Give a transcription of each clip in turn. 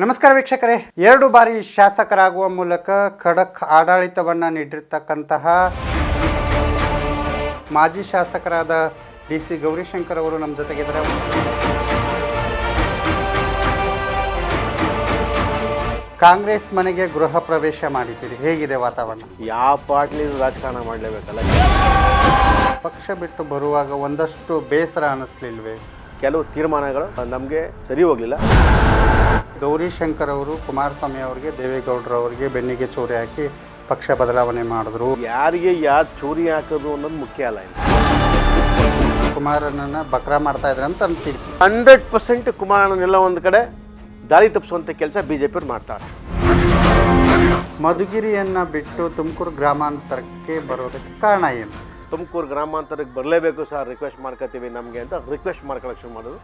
ನಮಸ್ಕಾರ ವೀಕ್ಷಕರೇ, 2 ಬಾರಿ ಶಾಸಕರಾಗುವ ಮೂಲಕ ಖಡಕ್ ಆಡಳಿತವನ್ನು ನೀಡಿರ್ತಕ್ಕಂತಹ ಮಾಜಿ ಶಾಸಕರಾದ ಡಿ.ಸಿ. ಗೌರಿಶಂಕರ್ ಅವರು ನಮ್ಮ ಜೊತೆಗಿದ್ದಾರೆ. ಕಾಂಗ್ರೆಸ್ ಮನೆಗೆ ಗೃಹ ಪ್ರವೇಶ ಮಾಡಿದ್ದೀರಿ, ಹೇಗಿದೆ ವಾತಾವರಣ? ಯಾವ ಪಾರ್ಟಿ ರಾಜಕಾರಣ ಮಾಡಲೇಬೇಕಲ್ಲ. ಪಕ್ಷ ಬಿಟ್ಟು ಬರುವಾಗ ಒಂದಷ್ಟು ಬೇಸರ ಅನ್ನಿಸ್ಲಿಲ್ವೇ? ಕೆಲವು ತೀರ್ಮಾನಗಳು ನಮಗೆ ಸರಿ ಹೋಗಲಿಲ್ಲ. ಗೌರಿಶಂಕರ್ ಅವರು ಕುಮಾರಸ್ವಾಮಿ ಅವರಿಗೆ, ದೇವೇಗೌಡರವರಿಗೆ ಬೆನ್ನಿಗೆ ಚೂರಿ ಹಾಕಿ ಪಕ್ಷ ಬದಲಾವಣೆ ಮಾಡಿದ್ರು. ಯಾರಿಗೆ ಯಾರು ಚೂರಿ ಹಾಕೋದು ಅನ್ನೋದು ಮುಖ್ಯ ಅಲ್ಲ. ಕುಮಾರನನ್ನು ಬಕ್ರಾ ಮಾಡ್ತಾ ಇದ್ರೆ ಅಂತ ಅಂತೀವಿ. 100% ಕುಮಾರನೆಲ್ಲ ಒಂದು ಕಡೆ ದಾರಿ ತಪ್ಪಿಸುವಂಥ ಕೆಲಸ BJP ಮಾಡ್ತಾರೆ. ಮಧುಗಿರಿಯನ್ನು ಬಿಟ್ಟು ತುಮಕೂರು ಗ್ರಾಮಾಂತರಕ್ಕೆ ಬರೋದಕ್ಕೆ ಕಾರಣ ಏನು? ತುಮಕೂರು ಗ್ರಾಮಾಂತರಕ್ಕೆ ಬರಲೇಬೇಕು ಸರ್, ರಿಕ್ವೆಸ್ಟ್ ಮಾಡ್ಕೋತೀವಿ ನಮಗೆ ಅಂತ ರಿಕ್ವೆಸ್ಟ್ ಮಾಡ್ಕೊಳ್ಳೋಕೆ ಶುರು ಮಾಡೋದು.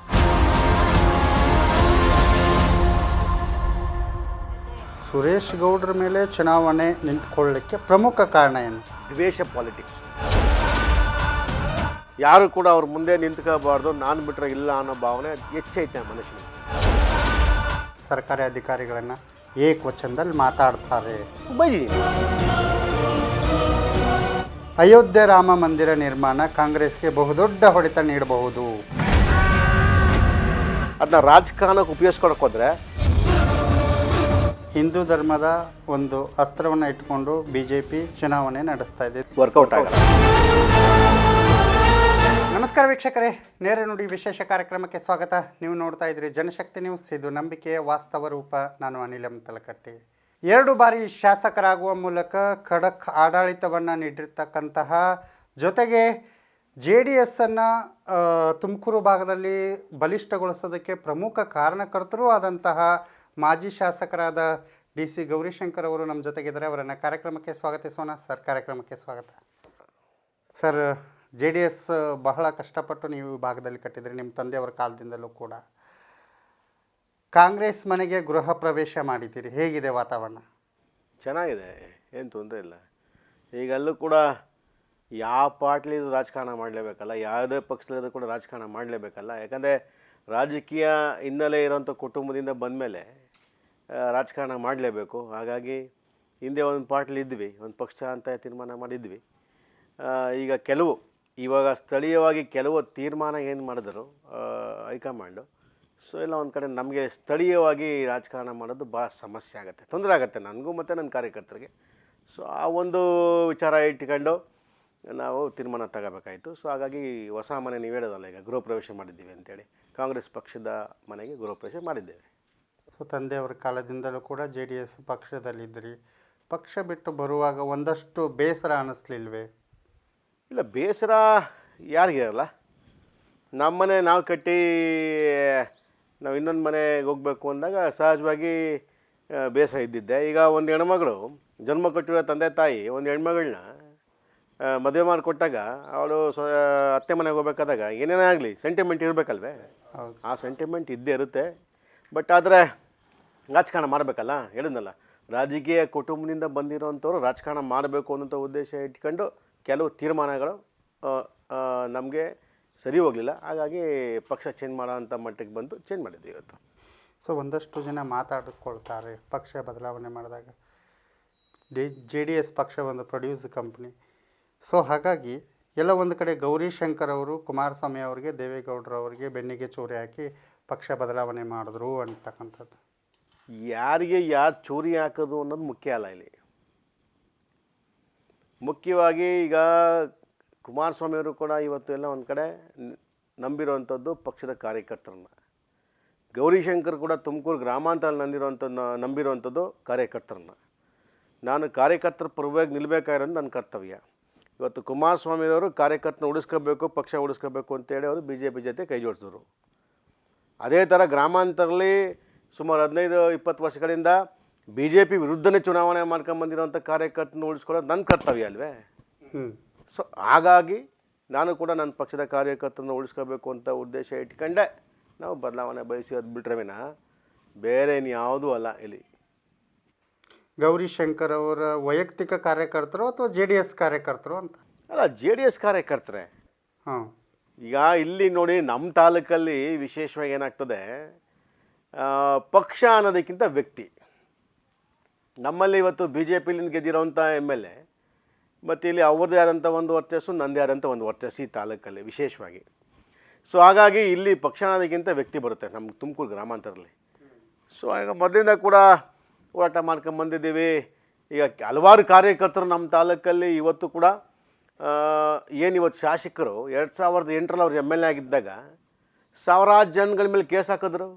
ಸುರೇಶ್ ಗೌಡ್ರ ಮೇಲೆ ಚುನಾವಣೆ ನಿಂತ್ಕೊಳ್ಳಲಿಕ್ಕೆ ಪ್ರಮುಖ ಕಾರಣ ಏನು? ದ್ವೇಷ ಪಾಲಿಟಿಕ್ಸ್. ಯಾರು ಕೂಡ ಅವ್ರ ಮುಂದೆ ನಿಂತ್ಕೋಬಾರ್ದು, ನಾನು ಬಿಟ್ಟರೆ ಇಲ್ಲ ಅನ್ನೋ ಭಾವನೆ ಹೆಚ್ಚೈತೆ ಮನುಷ್ಯನಿಗೆ. ಸರ್ಕಾರಿ ಅಧಿಕಾರಿಗಳನ್ನು ಏಕವಚನದಲ್ಲಿ ಮಾತಾಡ್ತಾರೆ. ಬೈದಿದ್ದೀನಿ. ಅಯೋಧ್ಯೆ ರಾಮ ಮಂದಿರ ನಿರ್ಮಾಣ ಕಾಂಗ್ರೆಸ್ಗೆ ಬಹುದೊಡ್ಡ ಹೊಡೆತ ನೀಡಬಹುದು. ಅದನ್ನ ರಾಜಕಾರಣಕ್ಕೆ ಉಪಯೋಗಿಸ್ಕೊಳಕ್ಕೆ ಹೋದರೆ ಹಿಂದೂ ಧರ್ಮದ ಒಂದು ಅಸ್ತ್ರವನ್ನು ಇಟ್ಕೊಂಡು BJP ಚುನಾವಣೆ ನಡೆಸ್ತಾ ಇದೆ. ವರ್ಕೌಟ್ ಆಗಲ್ಲ. ನಮಸ್ಕಾರ ವೀಕ್ಷಕರೇ, ನೇರ ನುಡಿ ವಿಶೇಷ ಕಾರ್ಯಕ್ರಮಕ್ಕೆ ಸ್ವಾಗತ. ನೀವು ನೋಡ್ತಾ ಇದ್ದೀರಿ ಜನಶಕ್ತಿ ನ್ಯೂಸ್, ಇದು ನಂಬಿಕೆಯ ವಾಸ್ತವ ರೂಪ. ನಾನು ಅನಿಲ್ ತಲಕಟ್ಟಿ. 2 ಬಾರಿ ಶಾಸಕರಾಗುವ ಮೂಲಕ ಖಡಕ್ ಆಡಳಿತವನ್ನು ನೀಡಿರ್ತಕ್ಕಂತಹ ಜೊತೆಗೆ JDS ಅನ್ನು ತುಮಕೂರು ಭಾಗದಲ್ಲಿ ಬಲಿಷ್ಠಗೊಳಿಸೋದಕ್ಕೆ ಪ್ರಮುಖ ಕಾರಣಕರ್ತರೂ ಆದಂತಹ ಮಾಜಿ ಶಾಸಕರಾದ ಡಿ.ಸಿ. ಗೌರಿಶಂಕರ್ ಅವರು ನಮ್ಮ ಜೊತೆಗಿದ್ದಾರೆ. ಅವರನ್ನು ಕಾರ್ಯಕ್ರಮಕ್ಕೆ ಸ್ವಾಗತಿಸೋಣ. ಸರ್, ಕಾರ್ಯಕ್ರಮಕ್ಕೆ ಸ್ವಾಗತ. ಸರ್, JDS ಬಹಳ ಕಷ್ಟಪಟ್ಟು ನೀವು ಈ ಭಾಗದಲ್ಲಿ ಕಟ್ಟಿದ್ರಿ, ನಿಮ್ಮ ತಂದೆಯವರ ಕಾಲದಿಂದಲೂ ಕೂಡ. ಕಾಂಗ್ರೆಸ್ ಮನೆಗೆ ಗೃಹ ಪ್ರವೇಶ ಮಾಡಿದ್ದೀರಿ, ಹೇಗಿದೆ ವಾತಾವರಣ? ಚೆನ್ನಾಗಿದೆ, ಏನು ತೊಂದರೆ ಇಲ್ಲ. ಈಗ ಅಲ್ಲೂ ಕೂಡ ಯಾವ ಪಾರ್ಟಿ ರಾಜಕಾರಣ ಮಾಡಲೇಬೇಕಲ್ಲ, ಯಾವುದೇ ಪಕ್ಷದಲ್ಲೂ ಕೂಡ ರಾಜಕಾರಣ ಮಾಡಲೇಬೇಕಲ್ಲ. ಯಾಕಂದರೆ ರಾಜಕೀಯ ಹಿನ್ನೆಲೆ ಇರೋಂಥ ಕುಟುಂಬದಿಂದ ಬಂದಮೇಲೆ ರಾಜಕಾರಣ ಮಾಡಲೇಬೇಕು. ಹಾಗಾಗಿ ಹಿಂದೆ ಒಂದು ಪಾರ್ಟಿಲಿ ಇದ್ವಿ, ಒಂದು ಪಕ್ಷ ಅಂತ ತೀರ್ಮಾನ ಮಾಡಿದ್ವಿ. ಈಗ ಇವಾಗ ಸ್ಥಳೀಯವಾಗಿ ಕೆಲವು ತೀರ್ಮಾನ ಏನು ಮಾಡಿದ್ರು ಹೈಕಮಾಂಡು, ಸೊ ಎಲ್ಲ ಒಂದು ಕಡೆ ನಮಗೆ ಸ್ಥಳೀಯವಾಗಿ ರಾಜಕಾರಣ ಮಾಡೋದು ಭಾಳ ಸಮಸ್ಯೆ ಆಗುತ್ತೆ, ತೊಂದರೆ ಆಗುತ್ತೆ ನನಗೂ ಮತ್ತು ನನ್ನ ಕಾರ್ಯಕರ್ತರಿಗೆ. ಸೊ ಆ ಒಂದು ವಿಚಾರ ಇಟ್ಕೊಂಡು ನಾವು ತೀರ್ಮಾನ ತಗೋಬೇಕಾಯಿತು. ಸೊ ಹಾಗಾಗಿ ಹೊಸ ಮನೆ ನೀವು ಹೇಳೋದಲ್ಲ, ಈಗ ಗೃಹ ಪ್ರವೇಶ ಮಾಡಿದ್ದೀವಿ ಅಂತೇಳಿ ಕಾಂಗ್ರೆಸ್ ಪಕ್ಷದ ಮನೆಗೆ ಗೃಹ ಪ್ರವೇಶ ಮಾಡಿದ್ದೇವೆ. ಸೊ ತಂದೆಯವರ ಕಾಲದಿಂದಲೂ ಕೂಡ JDS ಪಕ್ಷದಲ್ಲಿದ್ದಿರಿ. ಪಕ್ಷ ಬಿಟ್ಟು ಬರುವಾಗ ಒಂದಷ್ಟು ಬೇಸರ ಅನ್ನಿಸ್ಲಿಲ್ವೇ? ಇಲ್ಲ, ಬೇಸರ ಯಾರಿಗಿರಲ್ಲ. ನಮ್ಮ ಮನೆ ನಾವು ಕಟ್ಟಿ ನಾವು ಇನ್ನೊಂದು ಮನೆಗೆ ಹೋಗಬೇಕು ಅಂದಾಗ ಸಹಜವಾಗಿ ಬೇಸರ ಇದ್ದಿದ್ದೆ. ಈಗ ಒಂದು ಹೆಣ್ಮಗಳು ಜನ್ಮ ಕೊಟ್ಟಿರೋ ತಂದೆ ತಾಯಿ ಒಂದು ಹೆಣ್ಮಗಳನ್ನ ಮದುವೆ ಮಾಡಿಕೊಟ್ಟಾಗ ಅವಳು ಅತ್ತೆ ಮನೆಗೆ ಹೋಗ್ಬೇಕಾದಾಗ ಏನೇನೇ ಆಗಲಿ ಸೆಂಟಿಮೆಂಟ್ ಇರಬೇಕಲ್ವೇ? ಆ ಸೆಂಟಿಮೆಂಟ್ ಇದ್ದೇ ಇರುತ್ತೆ. ಬಟ್ ಆದರೆ ರಾಜಕಾರಣ ಮಾಡಬೇಕಲ್ಲ, ಹೇಳಿದ್ನಲ್ಲ, ರಾಜಕೀಯ ಕುಟುಂಬದಿಂದ ಬಂದಿರೋವಂಥವ್ರು ರಾಜಕಾರಣ ಮಾಡಬೇಕು ಅನ್ನೋಂಥ ಉದ್ದೇಶ ಇಟ್ಕೊಂಡು ಕೆಲವು ತೀರ್ಮಾನಗಳು ನಮಗೆ ಸರಿ ಹೋಗಲಿಲ್ಲ. ಹಾಗಾಗಿ ಪಕ್ಷ ಚೇಂಜ್ ಮಾಡೋ ಅಂಥ ಮಟ್ಟಿಗೆ ಬಂದು ಚೇಂಜ್ ಮಾಡಿದ್ದೀವಿ ಇವತ್ತು. ಸೊ ಒಂದಷ್ಟು ಜನ ಮಾತಾಡಿಕೊಳ್ತಾರೆ, ಪಕ್ಷ ಬದಲಾವಣೆ ಮಾಡಿದಾಗ JDS ಪಕ್ಷ ಒಂದು ಪ್ರೊಡ್ಯೂಸ್ ಕಂಪ್ನಿ. ಸೊ ಹಾಗಾಗಿ ಎಲ್ಲ ಒಂದು ಕಡೆ ಗೌರಿಶಂಕರ್ ಅವರು ಕುಮಾರಸ್ವಾಮಿ ಅವರಿಗೆ, ದೇವೇಗೌಡರವರಿಗೆ ಬೆನ್ನಿಗೆ ಚೂರಿ ಹಾಕಿ ಪಕ್ಷ ಬದಲಾವಣೆ ಮಾಡಿದ್ರು ಅಂತಕ್ಕಂಥದ್ದು. ಯಾರಿಗೆ ಯಾರು ಚೂರಿ ಹಾಕೋದು ಅನ್ನೋದು ಮುಖ್ಯ ಅಲ್ಲ. ಇಲ್ಲಿ ಮುಖ್ಯವಾಗಿ ಈಗ ಕುಮಾರಸ್ವಾಮಿಯವರು ಕೂಡ ಇವತ್ತು ಎಲ್ಲ ಒಂದು ಕಡೆ ನಂಬಿರುವಂಥದ್ದು ಪಕ್ಷದ ಕಾರ್ಯಕರ್ತರನ್ನ. ಗೌರಿಶಂಕರ್ ಕೂಡ ತುಮಕೂರು ಗ್ರಾಮಾಂತರ ನಂಬಿರುವಂಥದ್ದು ಕಾರ್ಯಕರ್ತರನ್ನ. ನಾನು ಕಾರ್ಯಕರ್ತರ ಪರವಾಗಿ ನಿಲ್ಲಬೇಕಾಗಿರೋದು ನನ್ನ ಕರ್ತವ್ಯ. ಇವತ್ತು ಕುಮಾರಸ್ವಾಮಿಯವರು ಕಾರ್ಯಕರ್ತನ ಉಳಿಸ್ಕೋಬೇಕು, ಪಕ್ಷ ಉಳಿಸ್ಕೋಬೇಕು ಅಂತೇಳಿ ಅವರು BJP ಜೊತೆ ಕೈ ಜೋಡಿಸಿದ್ರು. ಅದೇ ಥರ ಗ್ರಾಮಾಂತರಲ್ಲಿ ಸುಮಾರು 15-20 ವರ್ಷಗಳಿಂದ BJP ವಿರುದ್ಧನೇ ಚುನಾವಣೆ ಮಾಡ್ಕೊಂಬಂದಿರೋಂಥ ಕಾರ್ಯಕರ್ತನ ಉಳಿಸ್ಕೊಳ್ಳೋದು ನನ್ನ ಕರ್ತವ್ಯ ಅಲ್ವೇ? ಸೊ ಹಾಗಾಗಿ ನಾನು ಕೂಡ ನನ್ನ ಪಕ್ಷದ ಕಾರ್ಯಕರ್ತರನ್ನು ಉಳಿಸ್ಕೋಬೇಕು ಅಂತ ಉದ್ದೇಶ ಇಟ್ಕೊಂಡೆ ನಾವು ಬದಲಾವಣೆ ಬಯಸಿರೋದು ಬಿಟ್ಟರೆ ವಿನ ಬೇರೆ ಇನ್ಯಾವುದೂ ಅಲ್ಲ. ಇಲ್ಲಿ ಗೌರಿಶಂಕರ್ ಅವರ ವೈಯಕ್ತಿಕ ಕಾರ್ಯಕರ್ತರು ಅಥವಾ JDS ಕಾರ್ಯಕರ್ತರು ಅಂತ? ಅಲ್ಲ, JDS ಕಾರ್ಯಕರ್ತರೇ. ಹಾಂ, ಈಗ ಇಲ್ಲಿ ನೋಡಿ ನಮ್ಮ ತಾಲೂಕಲ್ಲಿ ವಿಶೇಷವಾಗಿ ಏನಾಗ್ತದೆ, ಪಕ್ಷ ಅನ್ನೋದಕ್ಕಿಂತ ವ್ಯಕ್ತಿ. ನಮ್ಮಲ್ಲಿ ಇವತ್ತು ಬಿ ಜೆ ಪಿಲಿಂದ ಗೆದ್ದಿರೋಂಥ ಎಮ್ ಎಲ್ ಎ ಮತ್ತು ಇಲ್ಲಿ ಅವ್ರದ್ದೇ ಆದಂಥ ಒಂದು ವರ್ಚಸ್ಸು, ನನ್ನದೇ ಆದಂಥ ಒಂದು ವರ್ಚಸ್ಸು ಈ ತಾಲೂಕಲ್ಲಿ ವಿಶೇಷವಾಗಿ. ಸೊ ಹಾಗಾಗಿ ಇಲ್ಲಿ ಪಕ್ಷ ಅನ್ನೋದಕ್ಕಿಂತ ವ್ಯಕ್ತಿ ಬರುತ್ತೆ ನಮ್ಮ ತುಮಕೂರು ಗ್ರಾಮಾಂತರದಲ್ಲಿ. ಸೊ ಈಗ ಮೊದಲಿಂದ ಕೂಡ ಹೋರಾಟ ಮಾಡ್ಕೊಂಬಂದಿದ್ದೀವಿ. ಈಗ ಹಲವಾರು ಕಾರ್ಯಕರ್ತರು ನಮ್ಮ ತಾಲೂಕಲ್ಲಿ ಇವತ್ತು ಕೂಡ ಏನಿವತ್ತು ಶಾಸಕರು 2008ರಲ್ಲಿ ಅವ್ರು ಎಮ್ ಎಲ್ ಎ ಆಗಿದ್ದಾಗ ಸಾವಿರಾರು ಜನಗಳ ಮೇಲೆ ಕೇಸ್ ಹಾಕಿದ್ರು.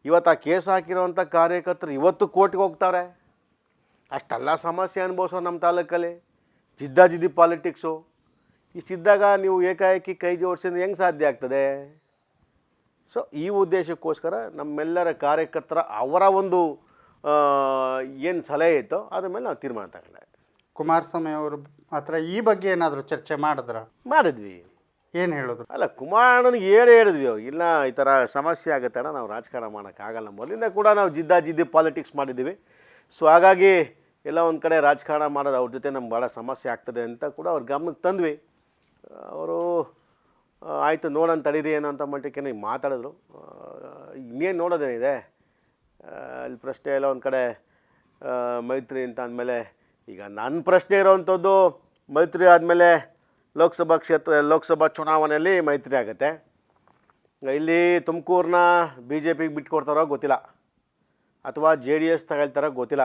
ಇವತ್ತು ಆ ಕೇಸ್ ಹಾಕಿರೋವಂಥ ಕಾರ್ಯಕರ್ತರು ಇವತ್ತು ಕೋರ್ಟ್ಗೆ ಹೋಗ್ತಾರೆ. ಅಷ್ಟೆಲ್ಲ ಸಮಸ್ಯೆ ಅನುಭವಿಸೋ ನಮ್ಮ ತಾಲೂಕಲ್ಲಿ ಜಿದ್ದಾಜಿದ್ದಿ ಪಾಲಿಟಿಕ್ಸು. ಇಷ್ಟಿದ್ದಾಗ ನೀವು ಏಕಾಏಕಿ ಕೈ ಜೋಡಿಸಿದ್ರೆ ಹೆಂಗೆ ಸಾಧ್ಯ ಆಗ್ತದೆ? ಸೊ ಈ ಉದ್ದೇಶಕ್ಕೋಸ್ಕರ ನಮ್ಮೆಲ್ಲರ ಕಾರ್ಯಕರ್ತರ ಅವರ ಒಂದು ಏನು ಸಲಹೆ ಇತ್ತೋ ಅದ್ರ ಮೇಲೆ ನಾವು ತೀರ್ಮಾನ ತಗೊಂಡೆ. ಕುಮಾರಸ್ವಾಮಿ ಅವರು ಹತ್ರ ಈ ಬಗ್ಗೆ ಏನಾದರೂ ಚರ್ಚೆ ಮಾಡಿದ್ವಿ. ಏನು ಹೇಳಿದ್ರು? ಅಲ್ಲ, ಕುಮಾರಣ್ಣನಿಗೆ ಹೇಳಿದ್ವಿ ಅವ್ರು, ಇಲ್ಲ ಈ ಥರ ಸಮಸ್ಯೆ ಆಗುತ್ತೆ ಅಣ್ಣ, ನಾವು ರಾಜಕಾರಣ ಮಾಡೋಕ್ಕಾಗಲ್ಲ. ಮೊದಲಿಂದ ಕೂಡ ನಾವು ಜಿದ್ದಿ ಪಾಲಿಟಿಕ್ಸ್ ಮಾಡಿದ್ದೀವಿ. ಸೊ ಹಾಗಾಗಿ ಎಲ್ಲ ಒಂದು ಕಡೆ ರಾಜಕಾರಣ ಮಾಡೋದು ಅವ್ರ ಜೊತೆ ನಮ್ಗೆ ಭಾಳ ಸಮಸ್ಯೆ ಆಗ್ತದೆ ಅಂತ ಕೂಡ ಅವ್ರ ಗಮನಕ್ಕೆ ತಂದ್ವಿ. ಅವರು ಆಯಿತು ನೋಡೋಣ ತಡೀರಿ ಏನೋ ಅಂತ ಮಟ್ಟಕ್ಕೆ ಮಾತಾಡಿದ್ರು. ಇನ್ನೇನು ನೋಡೋದೇನಿದೆ, ಅಲ್ಲಿ ಪ್ರಶ್ನೆ ಎಲ್ಲ ಒಂದು ಕಡೆ ಮೈತ್ರಿ ಅಂತ ಅಂದಮೇಲೆ ಈಗ ನನ್ನ ಪ್ರಶ್ನೆ ಇರೋವಂಥದ್ದು ಮೈತ್ರಿ ಆದಮೇಲೆ ಲೋಕಸಭಾ ಚುನಾವಣೆಯಲ್ಲಿ ಮೈತ್ರಿ ಆಗುತ್ತೆ. ಇಲ್ಲಿ ತುಮಕೂರನ್ನ ಬಿ ಜೆ ಪಿಗೆ ಬಿಟ್ಕೊಡ್ತಾರೋ ಗೊತ್ತಿಲ್ಲ, ಅಥವಾ ಜೆ ಡಿ ಎಸ್ ತಗೊಳ್ತಾರೋ ಗೊತ್ತಿಲ್ಲ.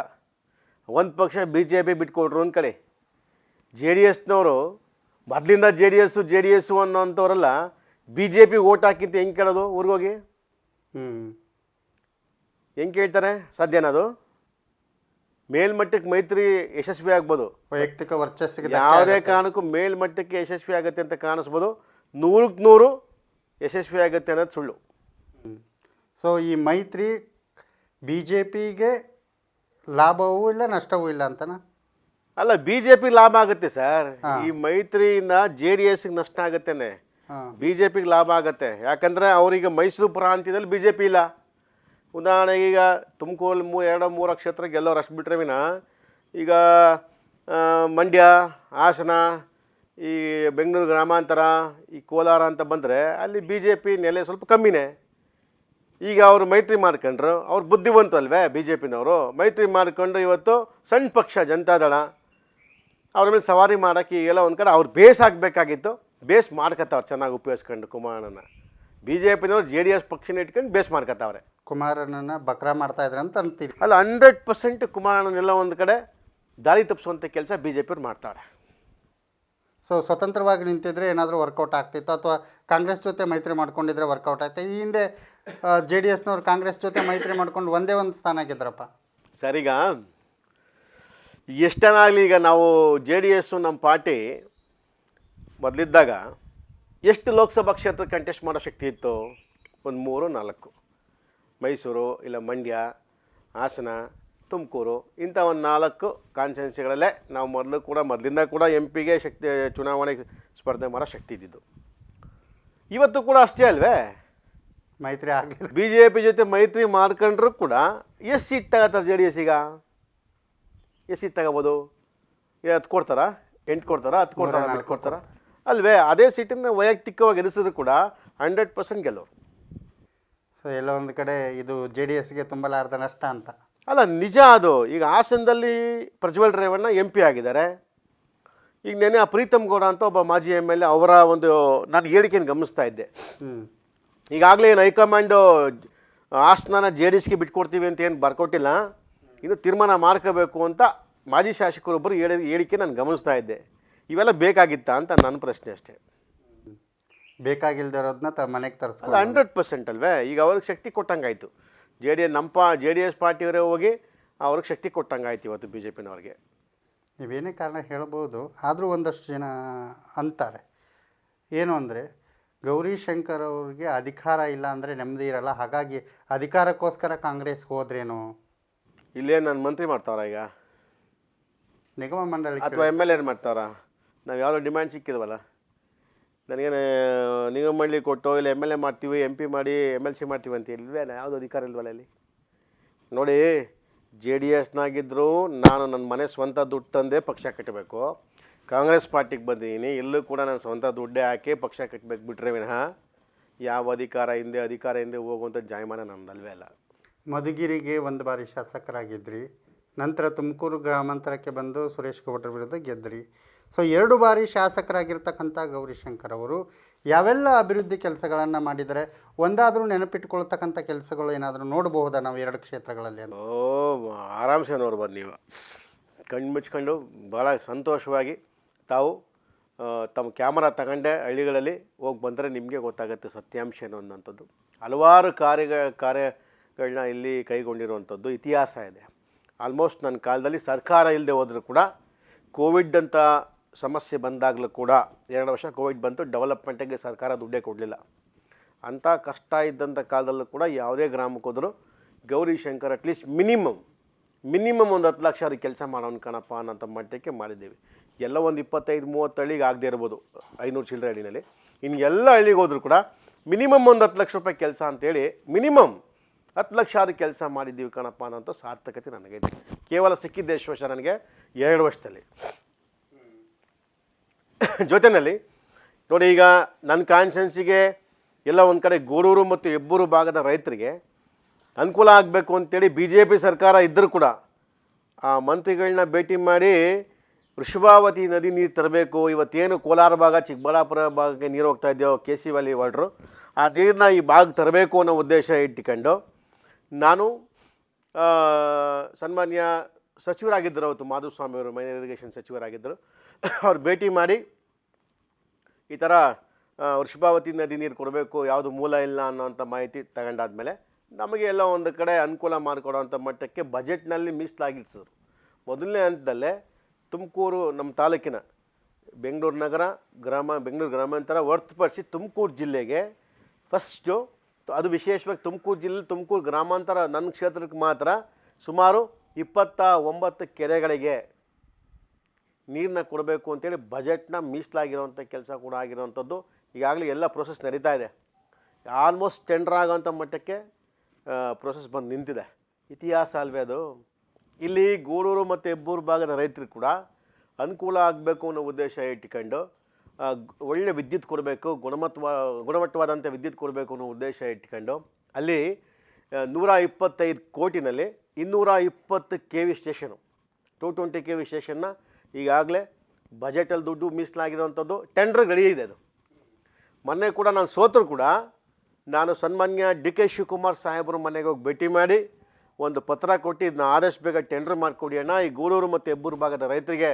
ಒಂದು ಪಕ್ಷ ಬಿ ಜೆ ಪಿ ಬಿಟ್ಕೊಟ್ರು ಒಂದು ಕಡೆ, ಜೆ ಡಿ ಎಸ್ನವರು ಮೊದಲಿಂದ ಜೆ ಡಿ ಎಸ್ಸು ಅನ್ನೋಂಥವ್ರೆಲ್ಲ ಬಿ ಜೆ ಪಿ ಓಟ್ ಹಾಕಿಂತ ಹೆಂಗೆ ಕೇಳೋದು? ಊರಿಗೋಗಿ ಹೆಂಗೆ ಕೇಳ್ತಾರೆ? ಸಾಧ್ಯನದು? ಮೇಲ್ಮಟ್ಟಕ್ಕೆ ಮೈತ್ರಿ ಯಶಸ್ವಿ ಆಗ್ಬೋದು, ವೈಯಕ್ತಿಕ ವರ್ಚಸ್ಸಿಗೆ ಯಾವುದೇ ಕಾರಣಕ್ಕೂ ಮೇಲ್ಮಟ್ಟಕ್ಕೆ ಯಶಸ್ವಿ ಆಗುತ್ತೆ ಅಂತ ಕಾಣಿಸ್ಬೋದು. 100ಕ್ಕೆ 100 ಯಶಸ್ವಿ ಆಗುತ್ತೆ ಅನ್ನೋದು ಸುಳ್ಳು. ಸೊ ಈ ಮೈತ್ರಿ ಬಿ ಜೆ ಪಿಗೆ ಲಾಭವೂ ಇಲ್ಲ ನಷ್ಟವೂ ಇಲ್ಲ ಅಂತನಾ? ಅಲ್ಲ, ಬಿ ಜೆ ಪಿ ಲಾಭ ಆಗುತ್ತೆ ಸರ್. ಈ ಮೈತ್ರಿಯಿಂದ ಜೆ ಡಿ ಎಸ್ಗೆ ನಷ್ಟ ಆಗುತ್ತೇನೆ, ಬಿ ಜೆ ಪಿಗೆ ಲಾಭ ಆಗುತ್ತೆ. ಯಾಕಂದರೆ ಅವರಿಗೆ ಮೈಸೂರು ಪ್ರಾಂತ್ಯದಲ್ಲಿ ಬಿ ಜೆ ಪಿ ಇಲ್ಲ. ಉದಾಹರಣೆಗೆ ಈಗ ತುಮಕೂರು 2-3 ಕ್ಷೇತ್ರ ಗೆಲ್ಲೋರು ಅಷ್ಟು ಬಿಟ್ಟರೆ ವಿನ, ಈಗ ಮಂಡ್ಯ, ಹಾಸನ, ಈ ಬೆಂಗಳೂರು ಗ್ರಾಮಾಂತರ, ಈ ಕೋಲಾರ ಅಂತ ಬಂದರೆ ಅಲ್ಲಿ ಬಿ ಜೆ ಪಿ ನೆಲೆ ಸ್ವಲ್ಪ ಕಮ್ಮಿನೇ. ಈಗ ಅವರು ಮೈತ್ರಿ ಮಾಡ್ಕೊಂಡ್ರು, ಅವ್ರು ಬುದ್ಧಿವಂತು ಅಲ್ವೇ ಬಿ ಜೆ ಪಿನವರು. ಮೈತ್ರಿ ಮಾಡ್ಕೊಂಡು ಇವತ್ತು ಸಣ್ಣ ಪಕ್ಷ ಜನತಾದಳ ಅವ್ರ ಮೇಲೆ ಸವಾರಿ ಮಾಡೋಕ್ಕೆ ಈಗೆಲ್ಲ ಒಂದು ಕಡೆ ಅವ್ರು ಬೇಸ್ ಆಗಬೇಕಾಗಿತ್ತು. ಬೇಸ್ ಮಾಡ್ಕೊತಾವ್ರು ಚೆನ್ನಾಗಿ ಉಪಯೋಗಿಸ್ಕೊಂಡು ಕುಮಾರಣ್ಣನ. ಬಿ ಜೆ ಪಿನವ್ರು ಜೆ ಡಿ ಎಸ್ ಪಕ್ಷನ ಇಟ್ಕೊಂಡು ಬೇಸ್ ಮಾಡ್ಕೊತಾವ್ರೆ. ಕುಮಾರಣ್ಣನ ಬಕ್ರಾ ಮಾಡ್ತಾ ಇದ್ರೆ ಅಂತ ಅಂತೀರಿ? ಅಲ್ಲ, 100% ಕುಮಾರಣ್ಣನೆಲ್ಲ ಒಂದು ಕಡೆ ದಾರಿ ತಪ್ಪಿಸುವಂಥ ಕೆಲಸ ಬಿ ಜೆ ಪಿಯವ್ರು ಮಾಡ್ತಾವ್ರೆ. ಸೊ ಸ್ವತಂತ್ರವಾಗಿ ನಿಂತಿದ್ರೆ ಏನಾದರೂ ವರ್ಕೌಟ್ ಆಗ್ತಿತ್ತು, ಅಥವಾ ಕಾಂಗ್ರೆಸ್ ಜೊತೆ ಮೈತ್ರಿ ಮಾಡ್ಕೊಂಡಿದ್ರೆ ವರ್ಕೌಟ್ ಆಯ್ತು? ಈ ಹಿಂದೆ ಜೆ ಡಿ ಎಸ್ನವ್ರು ಕಾಂಗ್ರೆಸ್ ಜೊತೆ ಮೈತ್ರಿ ಮಾಡ್ಕೊಂಡು ಒಂದೇ ಒಂದು ಸ್ಥಾನ ಗೆದ್ರಪ್ಪ. ಸರಿಗ ಎಷ್ಟೇನಾಗಲಿ, ಈಗ ನಾವು ಜೆ ಡಿ ಎಸ್ಸು ನಮ್ಮ ಪಾರ್ಟಿ ಮೊದಲಿದ್ದಾಗ ಎಷ್ಟು ಲೋಕಸಭಾ ಕ್ಷೇತ್ರ ಕಂಟೆಸ್ಟ್ ಮಾಡೋ ಶಕ್ತಿ ಇತ್ತು? ಒಂದು 3-4 ಮೈಸೂರು, ಇಲ್ಲ ಮಂಡ್ಯ, ಹಾಸನ, ತುಮಕೂರು, ಇಂಥ ಒಂದು 4 ಕಾನ್ಸ್ಟಿಟ್ಯೂನ್ಸಿಗಳಲ್ಲೇ ನಾವು ಮೊದಲಿಂದ ಕೂಡ ಎಂ ಪಿಗೆ ಚುನಾವಣೆಗೆ ಸ್ಪರ್ಧೆ ಮಾಡೋ ಶಕ್ತಿ ಇದ್ದಿದ್ದು. ಇವತ್ತು ಕೂಡ ಅಷ್ಟೇ ಅಲ್ವೇ? ಮೈತ್ರಿ ಆಗಲಿಲ್ಲ. ಬಿ ಜೆ ಪಿ ಜೊತೆ ಮೈತ್ರಿ ಮಾಡ್ಕೊಂಡ್ರೂ ಕೂಡ ಎಷ್ಟು ಸೀಟ್ ತಗೋತಾರೆ ಜೆ ಡಿ ಎಸ್? ಈಗ ಎಷ್ಟು ಸೀಟ್ ತಗೋಬೋದು? 10 ಕೊಡ್ತಾರಾ, 8 ಕೊಡ್ತಾರಾ, 10 ಕೊಡ್ತಾರಾ, 4 ಕೊಡ್ತಾರಾ ಅಲ್ವೇ? ಅದೇ ಸೀಟನ್ನು ವೈಯಕ್ತಿಕವಾಗಿ ಎನಿಸಿದ್ರು ಕೂಡ 100% ಗೆಲ್ಲೋರು. ಸೊ ಎಲ್ಲ ಒಂದು ಕಡೆ ಇದು ಜೆ ಡಿ ಎಸ್ಗೆ ತುಂಬಲಾರ್ದ ನಷ್ಟ ಅಂತ. ಅಲ್ಲ, ನಿಜ ಅದು. ಈಗ ಹಾಸನದಲ್ಲಿ ಪ್ರಜ್ವಲ್ ರೇವಣ್ಣ ಎಂ ಪಿ ಆಗಿದ್ದಾರೆ. ಈಗ ನೆನೆ ಆ ಪ್ರೀತಮ್ ಗೌಡ ಅಂತ ಒಬ್ಬ ಮಾಜಿ ಎಮ್ ಎಲ್ ಎ, ಅವರ ಒಂದು ನಾನು ಹೇಳಿಕೆಯನ್ನು ಗಮನಿಸ್ತಾ ಇದ್ದೆ. ಈಗಾಗಲೇ ಏನು ಹೈಕಮಾಂಡು ಹಾಸನ ಜೆ ಡಿ ಎಸ್ಗೆ ಬಿಟ್ಕೊಡ್ತೀವಿ ಅಂತ ಏನು ಬರ್ಕೊಟ್ಟಿಲ್ಲ, ಇನ್ನು ತೀರ್ಮಾನ ಮಾಡ್ಕೋಬೇಕು ಅಂತ ಮಾಜಿ ಶಾಸಕರೊಬ್ಬರು ಹೇಳಿಕೆ ನಾನು ಗಮನಿಸ್ತಾ ಇದ್ದೆ. ಇವೆಲ್ಲ ಬೇಕಾಗಿತ್ತಾ ಅಂತ ನನ್ನ ಪ್ರಶ್ನೆ ಅಷ್ಟೇ. ಬೇಕಾಗಿಲ್ದಿರೋದನ್ನ ಮನೆಗೆ ತರಿಸ್ಕೊಂಡು 100% ಅಲ್ವೇ? ಈಗ ಅವ್ರಿಗೆ ಶಕ್ತಿ ಕೊಟ್ಟಂಗಾಯ್ತು. ಜೆ ಡಿ ಎಸ್ ಪಾರ್ಟಿಯವರೇ ಹೋಗಿ ಅವ್ರಿಗೆ ಶಕ್ತಿ ಕೊಟ್ಟಂಗಾಯ್ತು ಇವತ್ತು ಬಿ ಜೆ ಪಿನವ್ರಿಗೆ. ನೀವೇನೇ ಕಾರಣ ಹೇಳ್ಬೋದು, ಆದರೂ ಒಂದಷ್ಟು ಜನ ಅಂತಾರೆ ಏನು ಅಂದರೆ, ಗೌರಿಶಂಕರ್ ಅವ್ರಿಗೆ ಅಧಿಕಾರ ಇಲ್ಲ ಅಂದರೆ ನೆಮ್ಮದಿ ಇರಲ್ಲ, ಹಾಗಾಗಿ ಅಧಿಕಾರಕ್ಕೋಸ್ಕರ ಕಾಂಗ್ರೆಸ್ಗೆ ಹೋದ್ರೇನು? ಇಲ್ಲೇ ನಾನು ಮಂತ್ರಿ ಮಾಡ್ತಾವ್ರ ಈಗ ನಿಗಮ ಮಂಡಳಿ ಅಥವಾ ಎಮ್ ಎಲ್ ಎ ಮಾಡ್ತಾವ್ರ? ನಾವು ಯಾವುದೋ ಡಿಮ್ಯಾಂಡ್ ಸಿಕ್ಕಿಲ್ವಲ್ಲ. ನನಗೇನು ನಿಗಮ ಮಂಡಳಿ ಕೊಟ್ಟು ಇಲ್ಲ ಎಮ್ ಎಲ್ ಎ ಮಾಡ್ತೀವಿ, ಎಂ ಪಿ ಮಾಡಿ ಎಮ್ ಎಲ್ ಸಿ ಮಾಡ್ತೀವಿ ಅಂತ ಇಲ್ವೇ? ಯಾವುದೋ ಅಧಿಕಾರ ಇಲ್ವಲ್ಲ ಇಲ್ಲಿ. ನೋಡಿ, ಜೆ ಡಿ ಎಸ್ನಾಗಿದ್ದರೂ ನಾನು ನನ್ನ ಮನೆ ಸ್ವಂತ ದುಡ್ಡು ತಂದೆ ಪಕ್ಷ ಕಟ್ಟಬೇಕು. ಕಾಂಗ್ರೆಸ್ ಪಾರ್ಟಿಗೆ ಬಂದಿದ್ದೀನಿ, ಎಲ್ಲೂ ಕೂಡ ನಾನು ಸ್ವಂತ ದುಡ್ಡೇ ಹಾಕಿ ಪಕ್ಷ ಕಟ್ಟಬೇಕು ಬಿಟ್ಟರೆ ವಿನಃ ಯಾವ ಅಧಿಕಾರ ಹಿಂದೆ ಹೋಗುವಂಥ ಜಾಯಮಾನ ನಮ್ಮದಲ್ವೇ ಅಲ್ಲ. ಮಧುಗಿರಿಗೆ ಒಂದು ಬಾರಿ ಶಾಸಕರಾಗಿದ್ರಿ, ನಂತರ ತುಮಕೂರು ಗ್ರಾಮಾಂತರಕ್ಕೆ ಬಂದು ಸುರೇಶ್ ಗೌಡ್ರ ವಿರುದ್ಧ ಗೆದ್ರಿ. ಸೊ 2 ಬಾರಿ ಶಾಸಕರಾಗಿರ್ತಕ್ಕಂಥ ಗೌರಿಶಂಕರ್ ಅವರು ಯಾವೆಲ್ಲ ಅಭಿವೃದ್ಧಿ ಕೆಲಸಗಳನ್ನು ಮಾಡಿದರೆ, ಒಂದಾದರೂ ನೆನಪಿಟ್ಕೊಳ್ತಕ್ಕಂಥ ಕೆಲಸಗಳು ಏನಾದರೂ ನೋಡಬಹುದಾ ನಾವು 2 ಕ್ಷೇತ್ರಗಳಲ್ಲಿ ಅಂತ? ಆರಾಮ್ಸೆ ನೋಡ್ಬೋದು ನೀವು. ಕಣ್ಣು ಮುಚ್ಕೊಂಡು ಭಾಳ ಸಂತೋಷವಾಗಿ ತಾವು ತಮ್ಮ ಕ್ಯಾಮರಾ ತಗೊಂಡೆ ಹಳ್ಳಿಗಳಲ್ಲಿ ಹೋಗಿ ಬಂದರೆ ನಿಮಗೆ ಗೊತ್ತಾಗುತ್ತೆ ಸತ್ಯಾಂಶ ಏನು ಅನ್ನೋಂಥದ್ದು. ಹಲವಾರು ಕಾರ್ಯಗಳನ್ನ ಇಲ್ಲಿ ಕೈಗೊಂಡಿರುವಂಥದ್ದು ಇತಿಹಾಸ ಇದೆ. ಆಲ್ಮೋಸ್ಟ್ ನನ್ನ ಕಾಲದಲ್ಲಿ ಸರ್ಕಾರ ಇಲ್ಲದೆ ಹೋದರೂ ಕೂಡ ಕೋವಿಡ್ ಅಂತ ಸಮಸ್ಯೆ ಬಂದಾಗಲೂ ಕೂಡ 2 ವರ್ಷ ಕೋವಿಡ್ ಬಂತು, ಡೆವಲಪ್ಮೆಂಟಿಗೆ ಸರ್ಕಾರ ದುಡ್ಡೇ ಕೊಡಲಿಲ್ಲ. ಅಂಥ ಕಷ್ಟ ಇದ್ದಂಥ ಕಾಲದಲ್ಲೂ ಕೂಡ ಯಾವುದೇ ಗ್ರಾಮಕ್ಕೆ ಹೋದರೂ ಗೌರಿಶಂಕರ್ ಅಟ್ಲೀಸ್ಟ್ ಮಿನಿಮಮ್ ಒಂದು 10 ಲಕ್ಷ ಅವ್ರಿಗೆ ಕೆಲಸ ಮಾಡೋನು ಕಣಪ್ಪ ಅನ್ನೋಂಥ ಮಟ್ಟಕ್ಕೆ ಮಾಡಿದ್ದೀವಿ. ಎಲ್ಲ ಒಂದು 25-30 ಹಳ್ಳಿಗೆ ಆಗದೆ ಇರ್ಬೋದು, 500 ಚಿಲ್ಲರೆ ಹಳ್ಳಿನಲ್ಲಿ. ಇನ್ನು ಎಲ್ಲ ಹಳ್ಳಿಗೆ ಹೋದರೂ ಕೂಡ ಮಿನಿಮಮ್ ಒಂದು 10 ಲಕ್ಷ ರೂಪಾಯಿ ಕೆಲಸ ಅಂತೇಳಿ ಮಿನಿಮಮ್ 10 ಲಕ್ಷ ಆದ್ರೂ ಕೆಲಸ ಮಾಡಿದ್ದೀವಿ ಕಣಪ್ಪ ಅನ್ನೋಂಥ ಸಾರ್ಥಕತೆ ನನಗೈತೆ. ಕೇವಲ ಸಿಕ್ಕಿದ್ದ ಎಷ್ಟು ವರ್ಷ ನನಗೆ 2 ವರ್ಷದಲ್ಲಿ. ಜೊತೆಯಲ್ಲಿ ನೋಡಿ, ಈಗ ನನ್ನ ಕಾನ್ಸ್ಟಿಟ್ಯೂನ್ಸಿಗೆ ಎಲ್ಲ ಒಂದು ಕಡೆ ಗೂಡೂರು ಮತ್ತು ಹೆಬ್ಬೂರು ಭಾಗದ ರೈತರಿಗೆ ಅನುಕೂಲ ಆಗಬೇಕು ಅಂತೇಳಿ BJP ಸರ್ಕಾರ ಇದ್ದರೂ ಕೂಡ ಆ ಮಂತ್ರಿಗಳನ್ನ ಭೇಟಿ ಮಾಡಿ ವೃಷಭಾವತಿ ನದಿ ನೀರು ತರಬೇಕು, ಇವತ್ತೇನು ಕೋಲಾರ ಭಾಗ ಚಿಕ್ಕಬಳ್ಳಾಪುರ ಭಾಗಕ್ಕೆ ನೀರು ಹೋಗ್ತಾ ಇದೆಯೋ KC ವ್ಯಾಲಿ ವಾಟ್ರು, ಆ ನೀರನ್ನ ಈ ಭಾಗಕ್ಕೆ ತರಬೇಕು ಅನ್ನೋ ಉದ್ದೇಶ ಇಟ್ಕೊಂಡು ನಾನು ಸನ್ಮಾನ್ಯ ಸಚಿವರಾಗಿದ್ದರು, ಅವತ್ತು ಮಾಧುಸ್ವಾಮಿ ಅವರು ಮೈನರ್ ಇರಿಗೇಷನ್ ಸಚಿವರಾಗಿದ್ದರು. ಅವ್ರು ಭೇಟಿ ಮಾಡಿ ಈ ಥರ ವೃಷಭಾವತಿ ನದಿ ನೀರು ಕೊಡಬೇಕು, ಯಾವುದು ಮೂಲ ಇಲ್ಲ ಅನ್ನೋಂಥ ಮಾಹಿತಿ ತಗೊಂಡಾದ್ಮೇಲೆ ನಮಗೆ ಎಲ್ಲ ಒಂದು ಕಡೆ ಅನುಕೂಲ ಮಾಡಿಕೊಡೋವಂಥ ಮಟ್ಟಕ್ಕೆ ಬಜೆಟ್ನಲ್ಲಿ ಮೀಸಲಾಗಿಡ್ಸಿದ್ರು. ಮೊದಲನೇ ಹಂತದಲ್ಲೇ ತುಮಕೂರು ನಮ್ಮ ತಾಲೂಕಿನ ಬೆಂಗಳೂರು ನಗರ ಬೆಂಗಳೂರು ಗ್ರಾಮಾಂತರ ಹೊರತುಪಡಿಸಿ ತುಮಕೂರು ಜಿಲ್ಲೆಗೆ ಫಸ್ಟು, ಅದು ವಿಶೇಷವಾಗಿ ತುಮಕೂರು ಜಿಲ್ಲೆ ತುಮಕೂರು ಗ್ರಾಮಾಂತರ ನನ್ನ ಕ್ಷೇತ್ರಕ್ಕೆ ಮಾತ್ರ ಸುಮಾರು 29 ಕೆರೆಗಳಿಗೆ ನೀರನ್ನ ಕೊಡಬೇಕು ಅಂತೇಳಿ ಬಜೆಟ್ನ ಮೀಸಲಾಗಿರೋವಂಥ ಕೆಲಸ ಕೂಡ ಆಗಿರೋವಂಥದ್ದು. ಈಗಾಗಲೇ ಎಲ್ಲ ಪ್ರೊಸೆಸ್ ನಡೀತಾ ಇದೆ. ಆಲ್ಮೋಸ್ಟ್ ಟೆಂಡರ್ ಆಗೋವಂಥ ಮಟ್ಟಕ್ಕೆ ಪ್ರೊಸೆಸ್ ಬಂದು ನಿಂತಿದೆ. ಇತಿಹಾಸ ಅಲ್ವೇ ಅದು. ಇಲ್ಲಿ ಗೂಡೂರು ಮತ್ತು ಹೆಬ್ಬೂರು ಭಾಗದ ರೈತರಿಗೆ ಕೂಡ ಅನುಕೂಲ ಆಗಬೇಕು ಅನ್ನೋ ಉದ್ದೇಶ ಇಟ್ಕೊಂಡು ಒಳ್ಳೆ ವಿದ್ಯುತ್ ಕೊಡಬೇಕು, ಗುಣಮಟ್ಟವಾದಂಥ ವಿದ್ಯುತ್ ಕೊಡಬೇಕು ಅನ್ನೋ ಉದ್ದೇಶ ಇಟ್ಕೊಂಡು ಅಲ್ಲಿ 125 ಕೋಟಿನಲ್ಲಿ 220 KV ಸ್ಟೇಷನು 220 KV ಸ್ಟೇಷನ್ನ ಈಗಾಗಲೇ ಬಜೆಟಲ್ಲಿ ದುಡ್ಡು ಮೀಸಲಾಗಿರೋವಂಥದ್ದು ಟೆಂಡ್ರ್ ರೆಡಿ ಇದೆ. ಅದು ಮೊನ್ನೆ ಕೂಡ ನಾನು ಸೋತರು ಕೂಡ ನಾನು ಸನ್ಮಾನ್ಯ DK ಶಿವಕುಮಾರ್ ಸಾಹೇಬರು ಮನೆಗೆ ಹೋಗಿ ಭೇಟಿ ಮಾಡಿ ಒಂದು ಪತ್ರ ಕೊಟ್ಟು ಇದನ್ನ ಆದಷ್ಟು ಬೇಗ ಟೆಂಡರ್ ಮಾಡಿಕೊಡಿ ಅಣ್ಣ, ಈ ಗೂಡೂರು ಮತ್ತು ಹೆಬ್ಬೂರು ಭಾಗದ ರೈತರಿಗೆ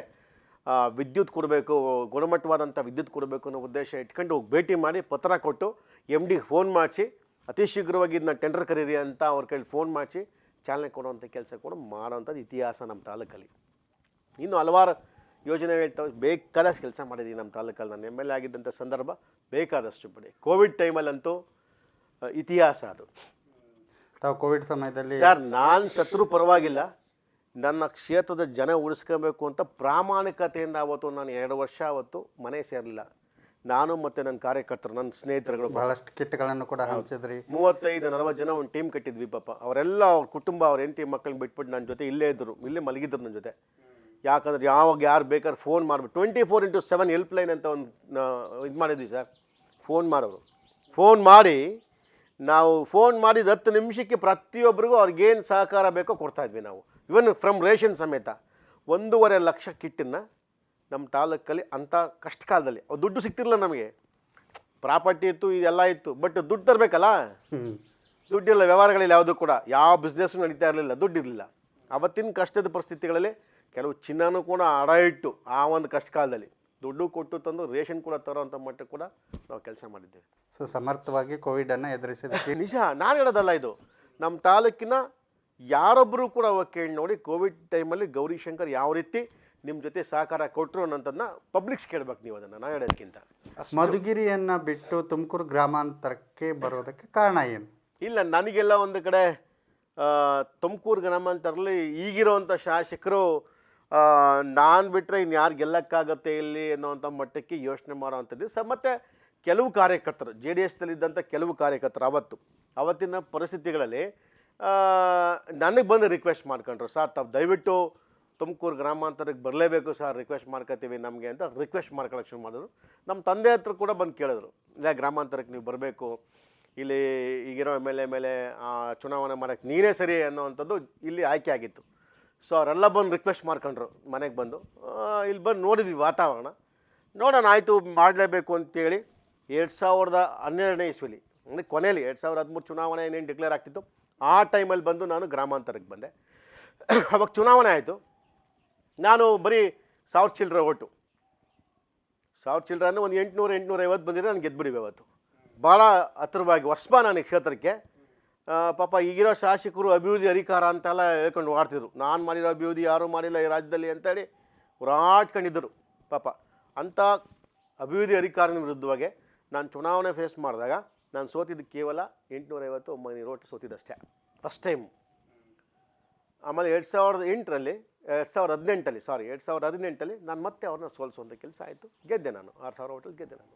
ವಿದ್ಯುತ್ ಕೊಡಬೇಕು, ಗುಣಮಟ್ಟವಾದಂಥ ವಿದ್ಯುತ್ ಕೊಡಬೇಕು ಅನ್ನೋ ಉದ್ದೇಶ ಇಟ್ಕೊಂಡು ಹೋಗಿ ಭೇಟಿ ಮಾಡಿ ಪತ್ರ ಕೊಟ್ಟು MD ಫೋನ್ ಮಾಡಿಸಿ ಅತಿ ಶೀಘ್ರವಾಗಿ ಇದನ್ನ ಟೆಂಡರ್ ಕರೀರಿ ಅಂತ ಅವ್ರ ಕೈಲಿ ಫೋನ್ ಮಾಡಿಸಿ ಚಾಲನೆ ಕೊಡುವಂಥ ಕೆಲಸ ಕೂಡ ಮಾಡೋವಂಥದ್ದು ಇತಿಹಾಸ ನಮ್ಮ ತಾಲೂಕಲ್ಲಿ. ಇನ್ನು ಹಲವಾರು ಯೋಜನೆಗಳು ಬೇಕಾದಷ್ಟು ಕೆಲಸ ಮಾಡಿದ್ದೀವಿ ನಮ್ಮ ತಾಲೂಕಲ್ಲಿ. ನಾನು MLA ಆಗಿದ್ದಂಥ ಸಂದರ್ಭ ಬೇಕಾದಷ್ಟು ಬಿಡಿ. ಕೋವಿಡ್ ಟೈಮಲ್ಲಂತೂ ಇತಿಹಾಸ ಅದು. ತಾವು ಕೋವಿಡ್ ಸಮಯದಲ್ಲಿ ಸರ್, ನಾನು ಸತ್ರು ಪರವಾಗಿಲ್ಲ, ನನ್ನ ಕ್ಷೇತ್ರದ ಜನ ಉಳಿಸ್ಕೋಬೇಕು ಅಂತ ಪ್ರಾಮಾಣಿಕತೆಯಿಂದ ಅವತ್ತು ನಾನು 2 ವರ್ಷ ಅವತ್ತು ಮನೆ ಸೇರಲಿಲ್ಲ. ನಾನು ಮತ್ತು ನನ್ನ ಕಾರ್ಯಕರ್ತರು, ನನ್ನ ಸ್ನೇಹಿತರುಗಳು ಬಹಳಷ್ಟು ಕಿಟ್ಗಳನ್ನು ಕೂಡ ಹಂಚಿದ್ರಿ. 35-40 ಜನ ಒಂದು ಟೀಮ್ ಕಟ್ಟಿದ್ವಿ. ಪಾಪ ಅವರೆಲ್ಲ ಅವ್ರ ಕುಟುಂಬ, ಅವ್ರ ಹೆಂಡತಿ ಮಕ್ಕಳನ್ನ ಬಿಟ್ಬಿಟ್ಟು ನನ್ನ ಜೊತೆ ಇಲ್ಲೇ ಇದ್ದರು, ಇಲ್ಲೇ ಮಲಗಿದ್ರು ನನ್ನ ಜೊತೆ. ಯಾಕಂದ್ರೆ ಯಾವಾಗ ಯಾರು ಬೇಕಾದ್ರೆ ಫೋನ್ ಮಾಡಿಬಿಟ್ಟು 24x7 ಹೆಲ್ಪ್ಲೈನ್ ಅಂತ ಒಂದು ಇದು ಮಾಡಿದ್ವಿ ಸರ್. ಫೋನ್ ಮಾಡಿ ನಾವು ಫೋನ್ ಮಾಡಿದ 10 ನಿಮಿಷಕ್ಕೆ ಪ್ರತಿಯೊಬ್ಬರಿಗೂ ಅವ್ರಿಗೇನು ಸಹಕಾರ ಬೇಕೋ ಕೊಡ್ತಾಯಿದ್ವಿ ನಾವು. ಇವನ್ ಫ್ರಮ್ ರೇಷನ್ ಸಮೇತ 1.5 ಲಕ್ಷ ಕಿಟ್ಟನ್ನು ನಮ್ಮ ತಾಲೂಕಲ್ಲಿ ಅಂಥ ಕಷ್ಟ ಕಾಲದಲ್ಲಿ ದುಡ್ಡು ಸಿಗ್ತಿರಲಿಲ್ಲ ನಮಗೆ. ಪ್ರಾಪರ್ಟಿ ಇತ್ತು, ಇದೆಲ್ಲ ಇತ್ತು, ಬಟ್ ದುಡ್ಡು ತರಬೇಕಲ್ಲ. ದುಡ್ಡಿಲ್ಲ, ವ್ಯವಹಾರಗಳಲ್ಲಿ ಯಾವುದೂ ಕೂಡ ಯಾವ ಬಿಸ್ನೆಸ್ಸು ನಡೀತಾ ಇರಲಿಲ್ಲ, ದುಡ್ಡಿರಲಿಲ್ಲ. ಅವತ್ತಿನ ಕಷ್ಟದ ಪರಿಸ್ಥಿತಿಗಳಲ್ಲಿ ಕೆಲವು ಚಿನ್ನನೂ ಕೂಡ ಅಡ ಇಟ್ಟು ಆ ಒಂದು ಕಷ್ಟ ಕಾಲದಲ್ಲಿ ದುಡ್ಡು ಕೊಟ್ಟು ತಂದು ರೇಷನ್ ಕೂಡ ತರೋವಂಥ ಮಟ್ಟಕ್ಕೆ ಕೂಡ ನಾವು ಕೆಲಸ ಮಾಡಿದ್ದೇವೆ. ಸೊ ಸಮರ್ಥವಾಗಿ ಕೋವಿಡನ್ನು ಎದುರಿಸಿದ ನಿಜ, ನಾನು ಹೇಳೋದಲ್ಲ ಇದು. ನಮ್ಮ ತಾಲೂಕಿನ ಯಾರೊಬ್ಬರು ಕೂಡ ಅವಾಗ ಕೇಳಿ ನೋಡಿ, ಕೋವಿಡ್ ಟೈಮಲ್ಲಿ ಗೌರಿಶಂಕರ್ ಯಾವ ರೀತಿ ನಿಮ್ಮ ಜೊತೆ ಸಹಕಾರ ಕೊಟ್ಟರು ಅನ್ನೋದನ್ನು ಪಬ್ಲಿಕ್ಸ್ ಕೇಳಬೇಕು ನೀವು. ಅದನ್ನು ನಾನು ಹೇಳೋದಕ್ಕಿಂತ ಮಧುಗಿರಿಯನ್ನು ಬಿಟ್ಟು ತುಮಕೂರು ಗ್ರಾಮಾಂತರಕ್ಕೆ ಬರೋದಕ್ಕೆ ಕಾರಣ ಏನು? ಇಲ್ಲ, ನನಗೆಲ್ಲ ಒಂದು ಕಡೆ ತುಮಕೂರು ಗ್ರಾಮಾಂತರಲ್ಲಿ ಈಗಿರೋವಂಥ ಶಾಸಕರು ನಾನು ಬಿಟ್ಟರೆ ಇನ್ನು ಯಾರು ಗೆಲ್ಲಕ್ಕಾಗತ್ತೆ ಇಲ್ಲಿ ಅನ್ನೋವಂಥ ಮಟ್ಟಕ್ಕೆ ಯೋಚನೆ ಮಾಡೋವಂಥದ್ದು ಮತ್ತು ಕೆಲವು ಕಾರ್ಯಕರ್ತರು JDSದಲ್ಲಿದ್ದಂಥ ಕೆಲವು ಕಾರ್ಯಕರ್ತರು ಅವತ್ತಿನ ಪರಿಸ್ಥಿತಿಗಳಲ್ಲಿ ನನಗೆ ಬಂದು ರಿಕ್ವೆಸ್ಟ್ ಮಾಡ್ಕೊಂಡ್ರು, ಸರ್ ತಾವು ದಯವಿಟ್ಟು ತುಮಕೂರು ಗ್ರಾಮಾಂತರಕ್ಕೆ ಬರಲೇಬೇಕು ಸರ್, ರಿಕ್ವೆಸ್ಟ್ ಮಾಡ್ಕೊತೀವಿ ನಮಗೆ ಅಂತ ರಿಕ್ವೆಸ್ಟ್ ಮಾಡ್ಕೊಳ್ಳೋಕೆ ಶುರು ಮಾಡಿದ್ರು. ನಮ್ಮ ತಂದೆ ಹತ್ರ ಕೂಡ ಬಂದು ಕೇಳಿದ್ರು, ಇಲ್ಲ ಗ್ರಾಮಾಂತರಕ್ಕೆ ನೀವು ಬರಬೇಕು, ಇಲ್ಲಿ ಈಗಿರೋ ಎಮ್ ಎಲ್ ಎ ಮೇಲೆ ಚುನಾವಣೆ ಮಾಡೋಕ್ಕೆ ನೀನೇ ಸರಿ ಅನ್ನೋವಂಥದ್ದು ಇಲ್ಲಿ ಆಯ್ಕೆ ಆಗಿತ್ತು. ಸೊ ಅವರೆಲ್ಲ ಬಂದು ರಿಕ್ವೆಸ್ಟ್ ಮಾಡ್ಕೊಂಡ್ರು ಮನೆಗೆ ಬಂದು. ಇಲ್ಲಿ ಬಂದು ನೋಡಿದ್ವಿ ವಾತಾವರಣ, ನೋಡೋಣ ಆಯಿತು ಮಾಡಲೇಬೇಕು ಅಂತೇಳಿ 2012ನೇ ಇಸ್ವಿಲಿ ಅಂದರೆ ಕೊನೆಯಲ್ಲಿ 2013 ಚುನಾವಣೆ ಏನೇನು ಡಿಕ್ಲೇರ್ ಆಗ್ತಿತ್ತು ಆ ಟೈಮಲ್ಲಿ ಬಂದು ನಾನು ಗ್ರಾಮಾಂತರಕ್ಕೆ ಬಂದೆ. ಅವಾಗ ಚುನಾವಣೆ ಆಯಿತು. ನಾನು ಬರೀ 1000 ಚಿಲ್ಲರೆ ಓಟು, 1000 ಚಿಲ್ಲರೆ ಅಂದರೆ ಒಂದು 800-850 ಬಂದಿದ್ರೆ ನಾನು ಗೆದ್ಬಿಡಿವೆ ಅವತ್ತು. ಭಾಳ ಹತ್ತಿರವಾಗಿ ವರ್ಷ ನಾನು ಕ್ಷೇತ್ರಕ್ಕೆ. ಪಾಪ ಈಗಿರೋ ಶಾಸಕರು ಅಭಿವೃದ್ಧಿ ಅಧಿಕಾರ ಅಂತೆಲ್ಲ ಹೇಳ್ಕೊಂಡು ಓಡ್ತಿದ್ರು. ನಾನು ಮಾಡಿರೋ ಅಭಿವೃದ್ಧಿ ಯಾರೂ ಮಾಡಿಲ್ಲ ಈ ರಾಜ್ಯದಲ್ಲಿ ಅಂತೇಳಿ ಹೋರಾಡ್ಕೊಂಡಿದ್ದರು ಪಾಪ. ಅಂಥ ಅಭಿವೃದ್ಧಿ ಅಧಿಕಾರಿನ ವಿರುದ್ಧವಾಗಿ ನಾನು ಚುನಾವಣೆ ಫೇಸ್ ಮಾಡಿದಾಗ ನಾನು ಸೋತಿದ್ದು ಕೇವಲ 850-900 ಓಟು ಸೋತಿದ್ದಷ್ಟೇ ಫಸ್ಟ್ ಟೈಮು. ಆಮೇಲೆ 2018ರಲ್ಲಿ ನಾನು ಮತ್ತೆ ಅವ್ರನ್ನ ಸೋಲಿಸುವಂಥ ಕೆಲಸ ಆಯಿತು. ಗೆದ್ದೆ ನಾನು 6000 ಓಟಲ್ಲಿ ಗೆದ್ದೆ ನಾನು.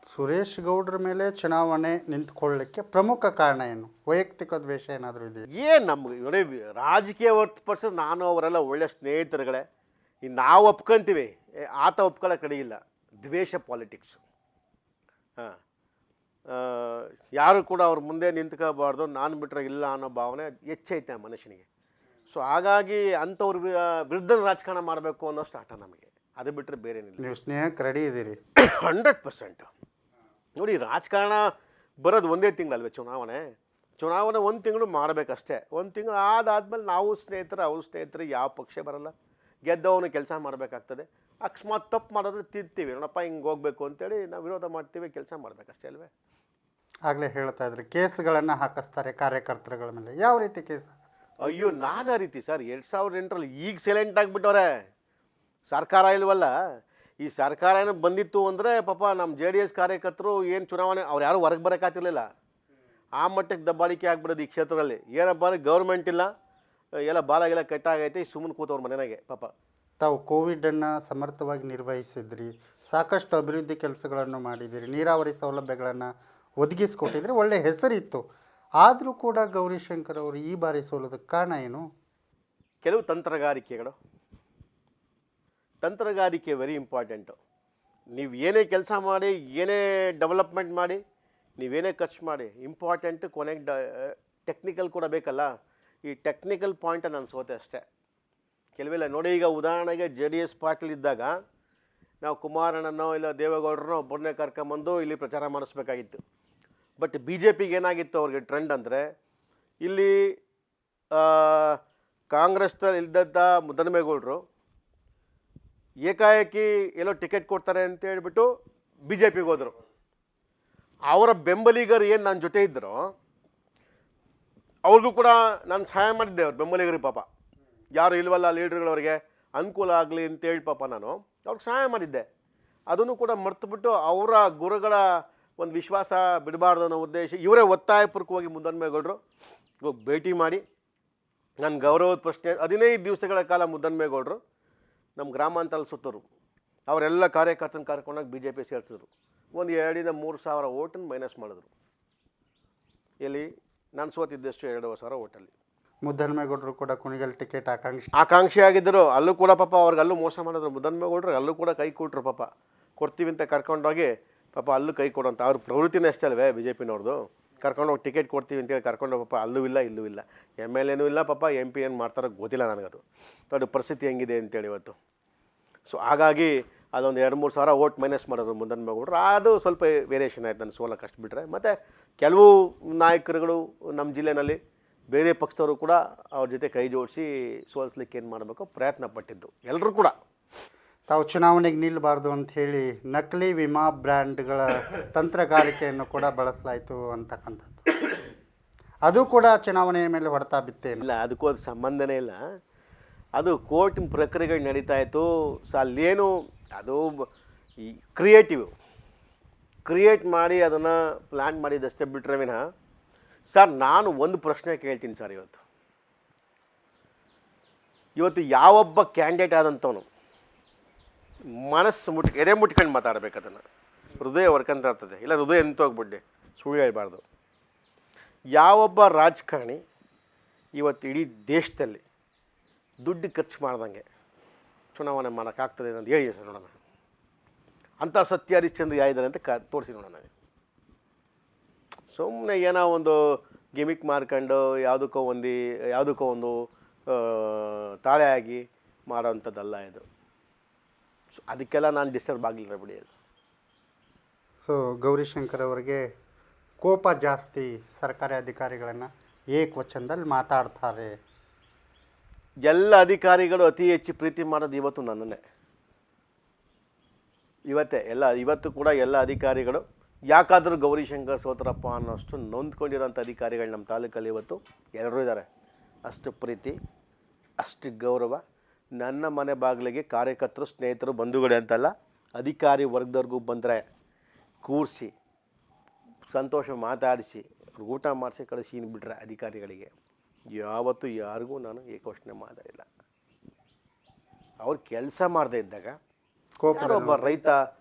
ಸುರೇಶ್ ಗೌಡ್ರ ಮೇಲೆ ಚುನಾವಣೆ ನಿಂತ್ಕೊಳ್ಳಲಿಕ್ಕೆ ಪ್ರಮುಖ ಕಾರಣ ಏನು? ವೈಯಕ್ತಿಕ ದ್ವೇಷ ಏನಾದರೂ ಇದೆಯಾ? ಏನು ನಮ್ಗೆ ನೋಡಿ, ರಾಜಕೀಯ ಹೊರತುಪಡಿಸಿ ನಾನು ಅವರೆಲ್ಲ ಒಳ್ಳೆ ಸ್ನೇಹಿತರುಗಳೇ. ಇನ್ನು ನಾವು ಒಪ್ಕೊಂತೀವಿ, ಆತ ಒಪ್ಕೊಳ್ಳೋ ಕಡೆ ಇಲ್ಲ. ದ್ವೇಷ ಪಾಲಿಟಿಕ್ಸು. ಹಾಂ, ಯಾರು ಕೂಡ ಅವ್ರ ಮುಂದೆ ನಿಂತ್ಕೋಬಾರ್ದು, ನಾನು ಬಿಟ್ಟರೆ ಇಲ್ಲ ಅನ್ನೋ ಭಾವನೆ ಹೆಚ್ಚೈತೆ ಆ ಮನುಷ್ಯನಿಗೆ. ಸೊ ಹಾಗಾಗಿ ಅಂಥವ್ರ ವಿರುದ್ಧ ರಾಜಕಾರಣ ಮಾಡಬೇಕು ಅನ್ನೋಷ್ಟು ಆಟ ನಮಗೆ. ಅದು ಬಿಟ್ಟರೆ ಬೇರೆ ಏನಿಲ್ಲ. ನೀವು ಸ್ನೇಹಕ್ಕೆ ರೆಡಿ ಇದ್ದೀರಿ? 100%. ನೋಡಿ, ರಾಜಕಾರಣ ಬರೋದು ಒಂದೇ ತಿಂಗಳಲ್ವೇ ಚುನಾವಣೆ 1 ತಿಂಗಳು ಮಾಡಬೇಕಷ್ಟೇ. 1 ತಿಂಗಳು ಆದಾದ್ಮೇಲೆ ನಾವು ಸ್ನೇಹಿತರು, ಅವ್ರ ಸ್ನೇಹಿತರು, ಯಾವ ಪಕ್ಷ ಬರಲ್ಲ. ಗೆದ್ದವನು ಕೆಲಸ ಮಾಡಬೇಕಾಗ್ತದೆ. ಅಕಸ್ಮಾತ್ ತಪ್ಪು ಮಾಡೋದ್ರೆ ತಿರ್ತೀವಿ, ನೋಡಪ್ಪ ಹಿಂಗೆ ಹೋಗ್ಬೇಕು ಅಂತೇಳಿ ನಾವು ವಿರೋಧ ಮಾಡ್ತೀವಿ, ಕೆಲಸ ಮಾಡಬೇಕಷ್ಟೇ ಅಲ್ವೇ. ಆಗಲೇ ಹೇಳ್ತಾ ಇದ್ರಿ ಕೇಸ್ಗಳನ್ನು ಹಾಕಿಸ್ತಾರೆ ಕಾರ್ಯಕರ್ತರುಗಳ ಮೇಲೆ. ಯಾವ ರೀತಿ ಕೇಸ್ ಹಾಕಿಸ್ತಾರೆ? ಅಯ್ಯೋ, ನಾನಾ ರೀತಿ ಸರ್. 2008ರಲ್ಲಿ ಈಗ ಸೈಲೆಂಟ್ ಆಗಿಬಿಟ್ಟವ್ರೆ. ಸರ್ಕಾರ ಇಲ್ವಲ್ಲ. ಈ ಸರ್ಕಾರ ಏನೋ ಬಂದಿತ್ತು ಅಂದರೆ ಪಾಪ ನಮ್ಮ JDS ಕಾರ್ಯಕರ್ತರು ಏನು ಚುನಾವಣೆ ಅವ್ರು ಯಾರೂ ಹೊರಗೆ ಬರೋಕ್ಕಾಗ್ತಿರ್ಲಿಲ್ಲ. ಆ ಮಟ್ಟಕ್ಕೆ ದಬ್ಬಾಳಿಕೆ ಆಗ್ಬಿಡೋದು ಈ ಕ್ಷೇತ್ರದಲ್ಲಿ. ಏನಪ್ಪ ಅಂದರೆ ಗೌರ್ಮೆಂಟ್ ಇಲ್ಲ, ಎಲ್ಲ ಬಾಲಾಗೆಲ್ಲ ಕೆಟ್ಟಾಗೈತೆ, ಸುಮ್ಮನೆ ಕೂತವ್ರ ಮನೆಯಾಗೆ ಪಾಪ. ತಾವು ಕೋವಿಡನ್ನು ಸಮರ್ಥವಾಗಿ ನಿರ್ವಹಿಸಿದ್ರಿ, ಸಾಕಷ್ಟು ಅಭಿವೃದ್ಧಿ ಕೆಲಸಗಳನ್ನು ಮಾಡಿದಿರಿ, ನೀರಾವರಿ ಸೌಲಭ್ಯಗಳನ್ನು ಒದಗಿಸ್ಕೊಟ್ಟಿದ್ರಿ, ಒಳ್ಳೆ ಹೆಸರಿತ್ತು. ಆದರೂ ಕೂಡ ಗೌರಿಶಂಕರ್ ಅವರು ಈ ಬಾರಿ ಸೋಲೋದಕ್ಕೆ ಕಾರಣ ಏನು? ಕೆಲವು ತಂತ್ರಗಾರಿಕೆ ವೆರಿ ಇಂಪಾರ್ಟೆಂಟು. ನೀವು ಏನೇ ಕೆಲಸ ಮಾಡಿ, ಏನೇ ಡೆವಲಪ್ಮೆಂಟ್ ಮಾಡಿ, ನೀವೇನೇ ಖರ್ಚು ಮಾಡಿ, ಇಂಪಾರ್ಟೆಂಟು ಕೊನೆಗೆ ಟೆಕ್ನಿಕಲ್ ಕೂಡ ಬೇಕಲ್ಲ. ಈ ಟೆಕ್ನಿಕಲ್ ಪಾಯಿಂಟ ನಾನು ಸೋತೆ ಅಷ್ಟೇ. ಕೆಲವೆಲ್ಲ ನೋಡಿ, ಈಗ ಉದಾಹರಣೆಗೆ JDS ಪಾರ್ಟಿಲ್ ಇದ್ದಾಗ ನಾವು ಕುಮಾರಣ್ಣನೋ ಇಲ್ಲ ದೇವೇಗೌಡರನ್ನೋ ಒಬ್ಬರನ್ನೇ ಕರ್ಕೊಂಬಂದು ಇಲ್ಲಿ ಪ್ರಚಾರ ಮಾಡಿಸ್ಬೇಕಾಗಿತ್ತು. ಬಟ್ BJPಗೆ ಏನಾಗಿತ್ತು ಅವ್ರಿಗೆ ಟ್ರೆಂಡ್ ಅಂದರೆ, ಇಲ್ಲಿ ಕಾಂಗ್ರೆಸ್ನಲ್ಲಿ ಇದ್ದಂಥ ಮುದ್ದನಮೇಗೌಡರು ಏಕಾಏಕಿ ಎಲ್ಲೋ ಟಿಕೆಟ್ ಕೊಡ್ತಾರೆ ಅಂತ ಹೇಳ್ಬಿಟ್ಟು BJPಗೆ ಹೋದರು. ಅವರ ಬೆಂಬಲಿಗರು ಏನು ನನ್ನ ಜೊತೆ ಇದ್ದರೋ ಅವ್ರಿಗೂ ಕೂಡ ನಾನು ಸಹಾಯ ಮಾಡಿದ್ದೆ. ಅವ್ರ ಬೆಂಬಲಿಗರಿಗೆ ಪಾಪ ಯಾರು ಇಲ್ವಲ್ಲ ಲೀಡ್ರುಗಳವ್ರಿಗೆ ಅನುಕೂಲ ಆಗಲಿ ಅಂತೇಳಿ ಪಾಪ ನಾನು ಅವ್ರಿಗೆ ಸಹಾಯ ಮಾಡಿದ್ದೆ. ಅದನ್ನು ಕೂಡ ಮರ್ತುಬಿಟ್ಟು ಅವರ ಗುರುಗಳ ಒಂದು ವಿಶ್ವಾಸ ಬಿಡಬಾರ್ದು ಅನ್ನೋ ಉದ್ದೇಶ ಇವರೇ ಒತ್ತಾಯಪೂರ್ವಕವಾಗಿ ಮುದ್ದನಮೇಗೌಡರು ಹೋಗಿ ಭೇಟಿ ಮಾಡಿ ನನ್ನ ಗೌರವದ ಪ್ರಶ್ನೆ 15 ದಿವಸಗಳ ಕಾಲ ಮುದ್ದನಮೇಗೌಡರು ನಮ್ಮ ಗ್ರಾಮಾಂತರಲ್ಲಿ ಸುತ್ತರು. ಅವರೆಲ್ಲ ಕಾರ್ಯಕರ್ತನ ಕರ್ಕೊಂಡೋಗಿ BJP ಸೇರಿಸಿದ್ರು. ಒಂದು 2-3 ಸಾವಿರ ಓಟನ್ನು ಮೈನಸ್ ಮಾಡಿದ್ರು. ಎಲ್ಲಿ ನಾನು ಸೋತಿದ್ದಷ್ಟು 2,500 ಓಟಲ್ಲಿ. ಮುದ್ದನಮೇಗೌಡರು ಕೂಡ ಕುಣಿಗಲ್ ಟಿಕೆಟ್ ಆಕಾಂಕ್ಷಿ ಆಗಿದ್ದರು. ಅಲ್ಲೂ ಕೂಡ ಪಾಪ ಅವ್ರಿಗೆ ಅಲ್ಲೂ ಮೋಸ ಮಾಡಿದ್ರು. ಮುದ್ದನಮೇಗೌಡರು ಅಲ್ಲೂ ಕೂಡ ಕೈ ಕೊಟ್ಟರು ಪಾಪ. ಕೊಡ್ತೀವಿ ಅಂತ ಕರ್ಕೊಂಡೋಗಿ ಪಾಪ ಅಲ್ಲೂ ಕೈ ಕೊಡೋಂಥ ಅವ್ರ ಪ್ರವೃತ್ತಿನೇ ಅಷ್ಟೇ ಅಲ್ವೇ BJPನವ್ರದ್ದು. ಕರ್ಕೊಂಡೋಗಿ ಟಿಕೆಟ್ ಕೊಡ್ತೀವಿ ಅಂತೇಳಿ ಕರ್ಕೊಂಡೋಗಿ ಪಾಪ ಅಲ್ಲೂ ಇಲ್ಲ ಇಲ್ಲೂ ಇಲ್ಲ, MLAನೂ ಇಲ್ಲ ಪಾಪ, MP ಏನು ಮಾಡ್ತಾರೋ ಗೊತ್ತಿಲ್ಲ ನನಗದು. ದೊಡ್ಡ ಪರಿಸ್ಥಿತಿ ಹೆಂಗಿದೆ ಅಂತೇಳಿ ಇವತ್ತು. ಸೊ ಹಾಗಾಗಿ ಅದೊಂದು 2-3 ಸಾವಿರ ಓಟ್ ಮೈನಸ್ ಮಾಡೋದು ಮುದ್ದನಮೇಗೌಡರು. ಅದು ಸ್ವಲ್ಪ ವೇರಿಯೇಷನ್ ಆಯ್ತು ನನ್ನ ಸೋಲಕ್ಕೆ ಅಷ್ಟು ಬಿಟ್ಟರೆ. ಮತ್ತು ಕೆಲವು ನಾಯಕರುಗಳು ನಮ್ಮ ಜಿಲ್ಲೆಯಲ್ಲಿ ಬೇರೆ ಪಕ್ಷದವರು ಕೂಡ ಅವ್ರ ಜೊತೆ ಕೈ ಜೋಡಿಸಿ ಸೋಲಿಸ್ಲಿಕ್ಕೆ ಏನು ಮಾಡಬೇಕು ಪ್ರಯತ್ನ ಪಟ್ಟಿದ್ದು ಎಲ್ಲರೂ ಕೂಡ. ತಾವು ಚುನಾವಣೆಗೆ ನಿಲ್ಲಬಾರ್ದು ಅಂಥೇಳಿ ನಕಲಿ ವಿಮಾ ಬ್ರ್ಯಾಂಡ್ಗಳ ತಂತ್ರಗಾರಿಕೆಯನ್ನು ಕೂಡ ಬಳಸಲಾಯಿತು ಅಂತಕ್ಕಂಥದ್ದು, ಅದು ಕೂಡ ಚುನಾವಣೆಯ ಮೇಲೆ ಹೊಡೆತ ಬಿತ್ತೇನು? ಇಲ್ಲ, ಅದಕ್ಕೂ ಅದು ಸಂಬಂಧನೇ ಇಲ್ಲ. ಅದು ಕೋರ್ಟ್ ಪ್ರಕ್ರಿಯೆಗಳು ನಡೀತಾ ಇತ್ತು. ಸೊ ಅಲ್ಲೇನು ಅದು ಈ ಕ್ರಿಯೇಟ್ ಮಾಡಿ ಅದನ್ನು ಪ್ಲ್ಯಾನ್ ಮಾಡಿದ್ದಷ್ಟೇ ಬಿಟ್ಟರೆ ವಿನಃ ಸರ್, ನಾನು ಒಂದು ಪ್ರಶ್ನೆ ಕೇಳ್ತೀನಿ ಸರ್. ಇವತ್ತು ಯಾವೊಬ್ಬ ಕ್ಯಾಂಡಿಡೇಟ್ ಆದಂಥವನು ಮನಸ್ಸು ಎದೆ ಮುಟ್ಕೊಂಡು ಮಾತಾಡಬೇಕು. ಅದನ್ನು ಹೃದಯ ಹೊರ್ಕಂತ ಇರ್ತದೆ, ಇಲ್ಲ ಹೃದಯ ಎಂತೋಗ್ಬಿಡ್ಡೆ, ಸುಳ್ಳು ಹೇಳ್ಬಾರ್ದು. ಯಾವೊಬ್ಬ ರಾಜಕಾರಣಿ ಇವತ್ತು ಇಡೀ ದೇಶದಲ್ಲಿ ದುಡ್ಡು ಖರ್ಚು ಮಾಡ್ದಂಗೆ ಚುನಾವಣೆ ಮಾಡೋಕ್ಕಾಗ್ತದೆ ಅಂತ ಹೇಳಿ ಸರ್ ನೋಡೋಣ. ಅಂಥ ಸತ್ಯ ಹರಿಶ್ಚಂದ್ರ ಯಾರಿದ್ದಾರೆ ಅಂತ ತೋರಿಸಿ ನೋಡೋಣ. ಸುಮ್ಮನೆ ಏನೋ ಒಂದು ಗಿಮಿಕ್ ಮಾಡ್ಕೊಂಡು ಯಾವುದಕ್ಕೋ ಒಂದು ತಾಳೆ ಆಗಿ ಮಾಡೋವಂಥದ್ದಲ್ಲ ಇದು. ಸೊ ಅದಕ್ಕೆಲ್ಲ ನಾನು ಡಿಸ್ಟರ್ಬ್ ಆಗಲಿಲ್ಲ ಬಿಡಿ ಅದು. ಸೊ ಗೌರಿಶಂಕರ್ ಅವರಿಗೆ ಕೋಪ ಜಾಸ್ತಿ, ಸರ್ಕಾರಿ ಅಧಿಕಾರಿಗಳನ್ನು ಏಕವಚನದಲ್ಲಿ ಮಾತಾಡ್ತಾರೆ. ಎಲ್ಲ ಅಧಿಕಾರಿಗಳು ಅತಿ ಹೆಚ್ಚು ಪ್ರೀತಿ ಮಾಡೋದು ಇವತ್ತು ನನ್ನನ್ನೇ. ಇವತ್ತು ಕೂಡ ಎಲ್ಲ ಅಧಿಕಾರಿಗಳು ಯಾಕಾದರೂ ಗೌರಿಶಂಕರ್ ಸೋತರಪ್ಪ ಅನ್ನೋಷ್ಟು ನೊಂದ್ಕೊಂಡಿರೋಂಥ ಅಧಿಕಾರಿಗಳು ನಮ್ಮ ತಾಲೂಕಲ್ಲಿ ಇವತ್ತು ಎಲ್ಲರೂ ಇದ್ದಾರೆ. ಅಷ್ಟು ಪ್ರೀತಿ, ಅಷ್ಟು ಗೌರವ. ನನ್ನ ಮನೆ ಬಾಗಿಲಿಗೆ ಕಾರ್ಯಕರ್ತರು, ಸ್ನೇಹಿತರು, ಬಂಧುಗಳೇ ಅಂತಲ್ಲ, ಅಧಿಕಾರಿ ವರ್ಗದವ್ರಿಗೂ ಬಂದರೆ ಕೂರಿಸಿ ಸಂತೋಷ ಮಾತಾಡಿಸಿ ಅವ್ರಿಗೆ ಊಟ ಮಾಡಿಸಿ ಕಳಿಸಿ ಬಿಟ್ಟರೆ ಅಧಿಕಾರಿಗಳಿಗೆ ಯಾವತ್ತೂ ಯಾರಿಗೂ ನಾನು ಏಕವಚನ ಮಾತಾಡಿಲ್ಲ. ಅವ್ರು ಕೆಲಸ ಮಾಡದೇ ಇದ್ದಾಗ ಒಬ್ಬ ರೈತ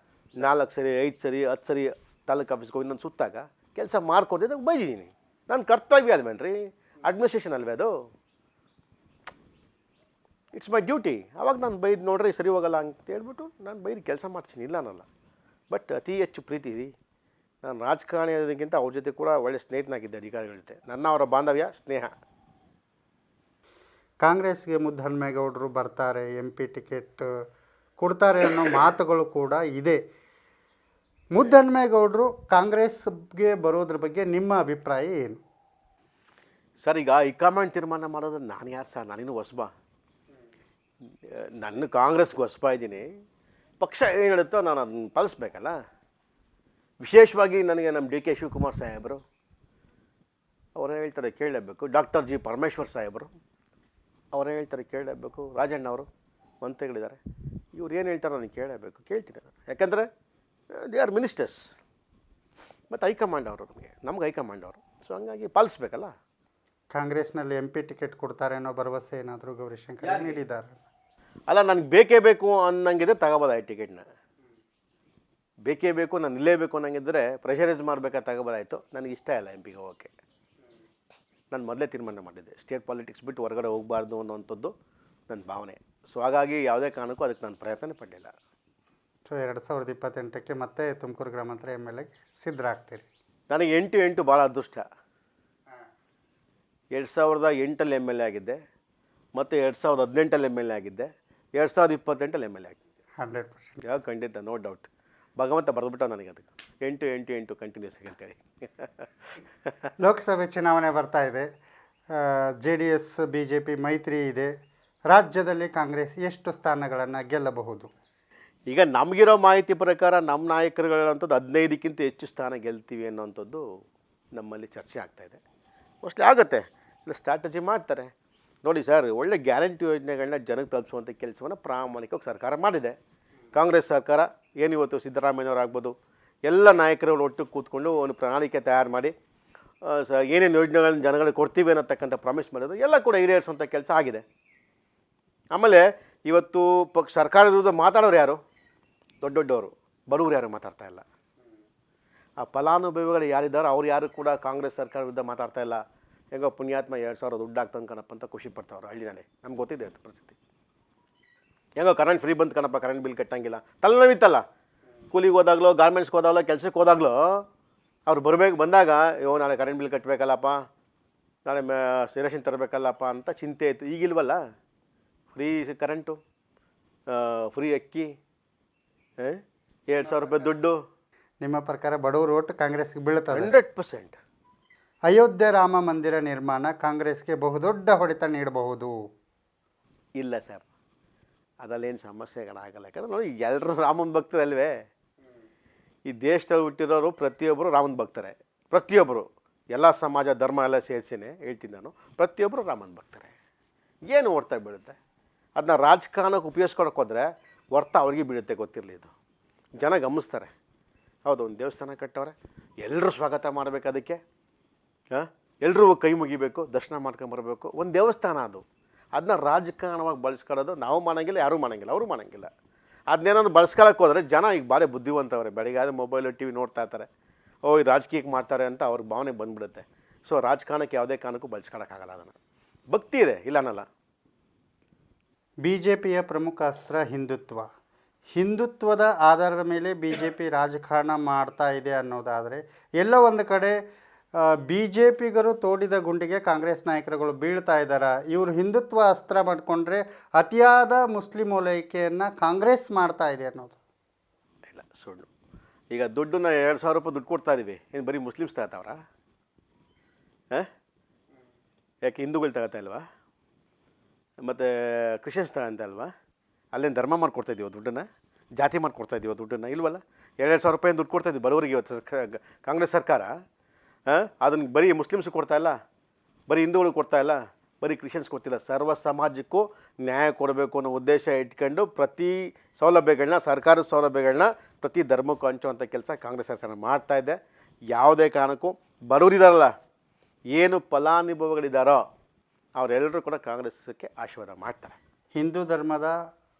4 ಸರಿ 5 ಸರಿ 10 ಸರಿ ತಾಲೂಕು ಆಫೀಸ್ಗೆ ಹೋಗಿ ನಾನು ಸುತ್ತಾಗ ಕೆಲಸ ಮಾಡ್ಕೊಟ್ಟಿದ್ದಾಗ ಬೈದಿದ್ದೀನಿ. ನಾನು ಕರ್ತವ್ಯ ಅಲ್ವೇನ್ರಿ, ಅಡ್ಮಿನಿಸ್ಟ್ರೇಷನ್ ಅಲ್ವೇ ಅದು, ಇಟ್ಸ್ ಮೈ ಡ್ಯೂಟಿ. ಅವಾಗ ನಾನು ಬೈದು ನೋಡ್ರಿ ಸರಿ ಹೋಗಲ್ಲ ಅಂತ ಹೇಳ್ಬಿಟ್ಟು ನಾನು ಬೈದು ಕೆಲಸ ಮಾಡ್ತೀನಿ, ಇಲ್ಲ ಅನ್ನಲ್ಲ. ಬಟ್ ಅತಿ ಹೆಚ್ಚು ಪ್ರೀತಿ ನಾನು ರಾಜಕಾರಣಿ ಅದಕ್ಕಿಂತ ಅವ್ರ ಜೊತೆ ಕೂಡ ಒಳ್ಳೆ ಸ್ನೇಹಿತನಾಗಿದ್ದೆ ಅಧಿಕಾರಿಗಳ ಜೊತೆ. ಅವರ ಬಾಂಧವ್ಯ ಸ್ನೇಹ. ಕಾಂಗ್ರೆಸ್ಗೆ ಮುದ್ದಹನುಮೇಗೌಡರು ಬರ್ತಾರೆ, MP ಟಿಕೆಟ್ ಕೊಡ್ತಾರೆ ಅನ್ನೋ ಮಾತುಗಳು ಕೂಡ ಇದೆ. ಮುದ್ದಹನುಮೇಗೌಡರು ಕಾಂಗ್ರೆಸ್ಗೆ ಬರೋದ್ರ ಬಗ್ಗೆ ನಿಮ್ಮ ಅಭಿಪ್ರಾಯ ಏನು? ಸರ್, ಈಗ ಹೈಕಮಾಂಡ್ ತೀರ್ಮಾನ ಮಾಡೋದು ನಾನು ಯಾರು ಸರ್? ನಾನಿನ್ನೂ ಹೊಸಬ. ನನ್ನ ಕಾಂಗ್ರೆಸ್ಗೆ ಹೊಸಬ ಇದ್ದೀನಿ. ಪಕ್ಷ ಏನು ಹೇಳುತ್ತೋ ನಾನು ಅದನ್ನು ಪಾಲಿಸ್ಬೇಕಲ್ಲ. ವಿಶೇಷವಾಗಿ ನನಗೆ ನಮ್ಮ DK ಶಿವಕುಮಾರ್ ಸಾಹೇಬರು ಅವರೇ ಹೇಳ್ತಾರೆ ಕೇಳಲೇಬೇಕು. ಡಾಕ್ಟರ್ G ಪರಮೇಶ್ವರ್ ಸಾಹೇಬರು ಅವರೇ ಹೇಳ್ತಾರೆ ಕೇಳಲೇಬೇಕು. ರಾಜಣ್ಣ ಅವರು ಮಂತ್ರಿಗಳಿದ್ದಾರೆ, ಇವ್ರು ಏನು ಹೇಳ್ತಾರೆ ನನಗೆ ಕೇಳಲೇಬೇಕು, ಕೇಳ್ತೀನಿ ನಾನು. ಯಾಕಂದರೆ ದೇ ಆರ್ ಮಿನಿಸ್ಟರ್ಸ್ ಮತ್ತು ಹೈಕಮಾಂಡ್ ಅವರು, ನಮ್ಗೆ ಹೈಕಮಾಂಡ್ ಅವರು. ಸೊ ಹಂಗಾಗಿ ಪಾಲಿಸ್ಬೇಕಲ್ಲ. ಕಾಂಗ್ರೆಸ್ನಲ್ಲಿ MP ಟಿಕೆಟ್ ಕೊಡ್ತಾರೆ ಅನ್ನೋ ಭರವಸೆ ಏನಾದರೂ ಗೌರಿಶಂಕರ್ ನೀಡಿದ್ದಾರೆ? ಅಲ್ಲ, ನನಗೆ ಬೇಕೇ ಬೇಕು ಅನ್ನಂಗಿದ್ರೆ ತಗೋಬೋದ ಈ ಟಿಕೆಟ್ನ. ಬೇಕೇ ಬೇಕು, ನಾನು ಇಲ್ಲೇಬೇಕು ಅನ್ನಂಗಿದ್ರೆ ಪ್ರೆಷರೈಸ್ ಮಾಡಬೇಕಾದ್ರೆ ತಗೋಬೋದಾಯಿತು. ನನಗೆ ಇಷ್ಟ ಇಲ್ಲ MP ಗೆ ಹೋಗೋಕ್ಕೆ. ನಾನು ಮೊದಲೇ ತೀರ್ಮಾನ ಮಾಡಿದ್ದೆ, ಸ್ಟೇಟ್ ಪಾಲಿಟಿಕ್ಸ್ ಬಿಟ್ಟು ಹೊರಗಡೆ ಹೋಗಬಾರ್ದು ಅನ್ನೋವಂಥದ್ದು ನನ್ನ ಭಾವನೆ. ಸೊ ಹಾಗಾಗಿ ಯಾವುದೇ ಕಾರಣಕ್ಕೂ ಅದಕ್ಕೆ ನಾನು ಪ್ರಯತ್ನ ಪಡಲಿಲ್ಲ. ಸೊ 2028ಕ್ಕೆ ಮತ್ತೆ ತುಮಕೂರು ಗ್ರಾಮಾಂತರ MLA ಸಿದ್ಧರಾಗ್ತೀರಿ? ನನಗೆ 8 ಭಾಳ ಅದೃಷ್ಟ. 2008ಅಲ್ಲಿ MLA ಆಗಿದ್ದೆ, ಮತ್ತು 2018ಅಲ್ಲಿ MLA ಆಗಿದ್ದೆ, 2028ಅಲ್ಲಿ MLA ಆಗಿದ್ದೆ. 100% ಯಾವ ಖಂಡಿತ, ನೋ ಡೌಟ್. ಭಗವಂತ ಬರೆದ್ಬಿಟ್ಟ ನನಗೆ ಅದಕ್ಕೆ 8 ಕಂಟಿನ್ಯೂಸ್ ಅಂತೇಳಿ. ಲೋಕಸಭೆ ಚುನಾವಣೆ ಬರ್ತಾ ಇದೆ. JDS BJP ಮೈತ್ರಿ ಇದೆ. ರಾಜ್ಯದಲ್ಲಿ ಕಾಂಗ್ರೆಸ್ ಎಷ್ಟು ಸ್ಥಾನಗಳನ್ನು ಗೆಲ್ಲಬಹುದು? ಈಗ ನಮಗಿರೋ ಮಾಹಿತಿ ಪ್ರಕಾರ ನಮ್ಮ ನಾಯಕರುಗಳಂಥದ್ದು 15ಕ್ಕಿಂತ ಹೆಚ್ಚು ಸ್ಥಾನ ಗೆಲ್ತೀವಿ ಅನ್ನೋವಂಥದ್ದು ನಮ್ಮಲ್ಲಿ ಚರ್ಚೆ ಆಗ್ತಾಯಿದೆ. ಮೋಸ್ಟ್ಲಿ ಆಗುತ್ತೆ, ಇಲ್ಲ ಸ್ಟ್ರಾಟಜಿ ಮಾಡ್ತಾರೆ. ನೋಡಿ ಸರ್, ಒಳ್ಳೆ ಗ್ಯಾರಂಟಿ ಯೋಜನೆಗಳನ್ನ ಜನಕ್ಕೆ ತಲುಪಿಸುವಂಥ ಕೆಲಸವನ್ನು ಪ್ರಾಮಾಣಿಕವಾಗಿ ಸರ್ಕಾರ ಮಾಡಿದೆ. ಕಾಂಗ್ರೆಸ್ ಸರ್ಕಾರ ಏನಿವತ್ತು ಸಿದ್ದರಾಮಯ್ಯನವರಾಗ್ಬೋದು, ಎಲ್ಲ ನಾಯಕರುಗಳು ಒಟ್ಟು ಕೂತ್ಕೊಂಡು ಒಂದು ಪ್ರಣಾಳಿಕೆ ತಯಾರು ಮಾಡಿ ಏನೇನು ಯೋಜನೆಗಳನ್ನ ಜನಗಳಿಗೆ ಕೊಡ್ತೀವಿ ಅನ್ನತಕ್ಕಂಥ ಪ್ರಾಮಿಸ್ ಮಾಡೋದು ಎಲ್ಲ ಕೂಡ ಈಡೇರಿಸುವಂಥ ಕೆಲಸ ಆಗಿದೆ. ಆಮೇಲೆ ಇವತ್ತು ಸರ್ಕಾರದ ವಿರುದ್ಧ ಮಾತಾಡೋರು ಯಾರು? ದೊಡ್ಡವರು. ಬಡವರು ಯಾರು ಮಾತಾಡ್ತಾ ಇಲ್ಲ. ಆ ಫಲಾನುಭವಿಗಳು ಯಾರಿದ್ದಾರೋ ಅವ್ರು ಯಾರು ಕೂಡ ಕಾಂಗ್ರೆಸ್ ಸರ್ಕಾರ ವಿರುದ್ಧ ಮಾತಾಡ್ತಾ ಇಲ್ಲ. ಹೆಂಗೋ ಪುಣ್ಯಾತ್ಮ 2000 ದುಡ್ಡು ಆಗ್ತಾನೆ ಕಣಪ್ಪ ಅಂತ ಖುಷಿ ಪಡ್ತಾವ್ರು ಹಳ್ಳಿನಲ್ಲಿ. ನಮ್ಗೆ ಗೊತ್ತಿದೆ ಅಂತ ಪರಿಸ್ಥಿತಿ. ಹೆಂಗೋ ಕರೆಂಟ್ ಫ್ರೀ ಬಂತು ಕಣಪ್ಪ, ಕರೆಂಟ್ ಬಿಲ್ ಕಟ್ಟಂಗಿಲ್ಲ. ತಲೆನೋವಿತ್ತಲ್ಲ, ಕೂಲಿಗೆ ಹೋದಾಗಲೋ ಗಾರ್ಮೆಂಟ್ಸ್ಗೆ ಹೋದಾಗಲೋ ಕೆಲಸಕ್ಕೆ ಹೋದಾಗಲೋ ಅವ್ರು ಬಂದಾಗ ನಾಳೆ ಕರೆಂಟ್ ಬಿಲ್ ಕಟ್ಟಬೇಕಲ್ಲಪ್ಪ, ನಾಳೆ ರೇಷನ್ ತರಬೇಕಲ್ಲಪ್ಪ ಅಂತ ಚಿಂತೆ ಇತ್ತು. ಈಗಿಲ್ವಲ್ಲ, ಫ್ರೀ ಕರೆಂಟು, ಫ್ರೀ ಅಕ್ಕಿ, 2000 ರೂಪಾಯಿ ದುಡ್ಡು. ನಿಮ್ಮ ಪ್ರಕಾರ ಬಡವರು ಒಟ್ಟು ಕಾಂಗ್ರೆಸ್ಗೆ ಬೀಳ್ತದೆ? 100%. ಅಯೋಧ್ಯೆ ರಾಮ ಮಂದಿರ ನಿರ್ಮಾಣ ಕಾಂಗ್ರೆಸ್ಗೆ ಬಹುದೊಡ್ಡ ಹೊಡೆತ ನೀಡಬಹುದು? ಇಲ್ಲ ಸರ್, ಅದರಲ್ಲೇನು ಸಮಸ್ಯೆಗಳಾಗಲ್ಲ. ಯಾಕಂದ್ರೆ ನೋಡಿ, ಎಲ್ಲರೂ ರಾಮನ ಭಕ್ತರಲ್ವೇ. ಈ ದೇಶದಲ್ಲಿ ಹುಟ್ಟಿರೋರು ಪ್ರತಿಯೊಬ್ಬರು ರಾಮನ ಭಕ್ತರೆ. ಪ್ರತಿಯೊಬ್ಬರು, ಎಲ್ಲ ಸಮಾಜ ಧರ್ಮ ಎಲ್ಲ ಸೇರಿಸಿನೇ ಹೇಳ್ತೀನಿ ನಾನು, ಪ್ರತಿಯೊಬ್ಬರು ರಾಮನ ಭಕ್ತರೆ. ಏನು ಹೊರ್ತಾ ಬೀಳುತ್ತೆ? ಅದನ್ನ ರಾಜಕಾರಣಕ್ಕೆ ಉಪಯೋಗಿಸ್ಕೊಳಕ್ಕೆ ಹೋದರೆ ಹೊರ್ತ ಅವ್ರಿಗೆ ಬೀಳುತ್ತೆ, ಗೊತ್ತಿರಲಿ. ಇದು ಜನ ಗಮನಿಸ್ತಾರೆ. ಹೌದು, ಒಂದು ದೇವಸ್ಥಾನ ಕಟ್ಟವ್ರೆ, ಎಲ್ಲರೂ ಸ್ವಾಗತ ಮಾಡಬೇಕು, ಅದಕ್ಕೆ ಎಲ್ಲರೂ ಕೈ ಮುಗಿಬೇಕು, ದರ್ಶನ ಮಾಡ್ಕೊಂಬರ್ಬೇಕು. ಒಂದು ದೇವಸ್ಥಾನ ಅದು. ಅದನ್ನ ರಾಜಕಾರಣವಾಗಿ ಬಳಸ್ಕೊಳ್ಳೋದು ನಾವು ಮಾಡೋಂಗಿಲ್ಲ, ಯಾರೂ ಮಾಡೋಂಗಿಲ್ಲ, ಅವರು ಮಾಡೋಂಗಿಲ್ಲ. ಅದನ್ನೇನಾದ್ರು ಬಳಸ್ಕೊಳಕ್ಕೆ ಹೋದರೆ ಜನ ಈಗ ಭಾಳ ಬುದ್ಧಿವಂತವ್ರೆ. ಬೆಳಗ್ಗೆ ಮೊಬೈಲು TV ನೋಡ್ತಾ ಇರ್ತಾರೆ, ಈ ರಾಜಕೀಯಕ್ಕೆ ಮಾಡ್ತಾರೆ ಅಂತ ಅವ್ರ ಭಾವನೆ ಬಂದುಬಿಡುತ್ತೆ. ಸೊ ರಾಜಕಾರಣಕ್ಕೆ ಯಾವುದೇ ಕಾರಣಕ್ಕೂ ಬಳಸ್ಕೊಳಕ್ಕಾಗಲ್ಲ. ಅದನ್ನು ಭಕ್ತಿ ಇದೆ, ಇಲ್ಲ ಅನ್ನಲ್ಲ. BJPಯ ಪ್ರಮುಖ ಅಸ್ತ್ರ ಹಿಂದುತ್ವ. ಹಿಂದುತ್ವದ ಆಧಾರದ ಮೇಲೆ BJP ರಾಜಕಾರಣ ಮಾಡ್ತಾ ಇದೆ ಅನ್ನೋದಾದರೆ, ಎಲ್ಲ ಒಂದು ಕಡೆ ಬಿ ಜೆ ಪಿಗರು ತೋಡಿದ ಗುಂಡಿಗೆ ಕಾಂಗ್ರೆಸ್ ನಾಯಕರುಗಳು ಬೀಳ್ತಾ ಇದ್ದಾರೆ. ಇವರು ಹಿಂದುತ್ವ ಅಸ್ತ್ರ ಮಾಡಿಕೊಂಡ್ರೆ ಅತಿಯಾದ ಮುಸ್ಲಿಂ ಓಲೈಕೆಯನ್ನು ಕಾಂಗ್ರೆಸ್ ಮಾಡ್ತಾ ಇದೆ ಅನ್ನೋದು. ಇಲ್ಲ, ಸುಳ್ಳು. ಈಗ ದುಡ್ಡನ್ನ 2,000 ರೂಪಾಯಿ ದುಡ್ಡು ಕೊಡ್ತಾ ಇದ್ದೀವಿ, ಏನು ಬರೀ ಮುಸ್ಲಿಮ್ಸ್ ತಗೋತಾವ್ರಾ? ಹಾಂ, ಯಾಕೆ ಹಿಂದೂಗಳು ತಗೋತಾ ಇಲ್ವಾ? ಮತ್ತು ಕ್ರಿಶ್ಚಿಯನ್ಸ್ ತಗೊಂತ ಅಲ್ವಾ? ಅಲ್ಲೇನು ಧರ್ಮ ಮಾಡ್ಕೊಡ್ತಾ ಇದೀವ ದುಡ್ಡನ್ನು? ಜಾತಿ ಮಾಡ್ಕೊಡ್ತಾ ಇದೀವ ದುಡ್ಡನ್ನು? ಇಲ್ವಲ್ಲ. 2,000 ರೂಪಾಯಿ ದುಡ್ಡು ಕೊಡ್ತಾ ಇದ್ದೀವಿ ಬರೋರಿಗೆ ಇವತ್ತು ಕಾಂಗ್ರೆಸ್ ಸರ್ಕಾರ. ಅದನ್ನು ಬರೀ ಮುಸ್ಲಿಮ್ಸ್ ಕೊಡ್ತಾ ಇಲ್ಲ, ಬರೀ ಹಿಂದೂಗಳು ಕೊಡ್ತಾ ಇಲ್ಲ, ಬರೀ ಕ್ರಿಶ್ಚಿಯನ್ಸ್ ಕೊಡ್ತಿಲ್ಲ, ಸರ್ವ ಸಮಾಜಕ್ಕೂ ನ್ಯಾಯ ಕೊಡಬೇಕು ಅನ್ನೋ ಉದ್ದೇಶ ಇಟ್ಕೊಂಡು ಪ್ರತಿ ಸೌಲಭ್ಯಗಳನ್ನ, ಸರ್ಕಾರದ ಸೌಲಭ್ಯಗಳನ್ನ ಪ್ರತಿ ಧರ್ಮಕ್ಕೂ ಹಂಚುವಂಥ ಕೆಲಸ ಕಾಂಗ್ರೆಸ್ ಸರ್ಕಾರ ಮಾಡ್ತಾಯಿದೆ. ಯಾವುದೇ ಕಾರಣಕ್ಕೂ ಬರೋರಿದಾರಲ್ಲ, ಏನು ಫಲಾನುಭವಿಗಳಿದ್ದಾರೋ ಅವರೆಲ್ಲರೂ ಕೂಡ ಕಾಂಗ್ರೆಸ್ಗೆ ಆಶೀರ್ವಾದ ಮಾಡ್ತಾರೆ. ಹಿಂದೂ ಧರ್ಮದ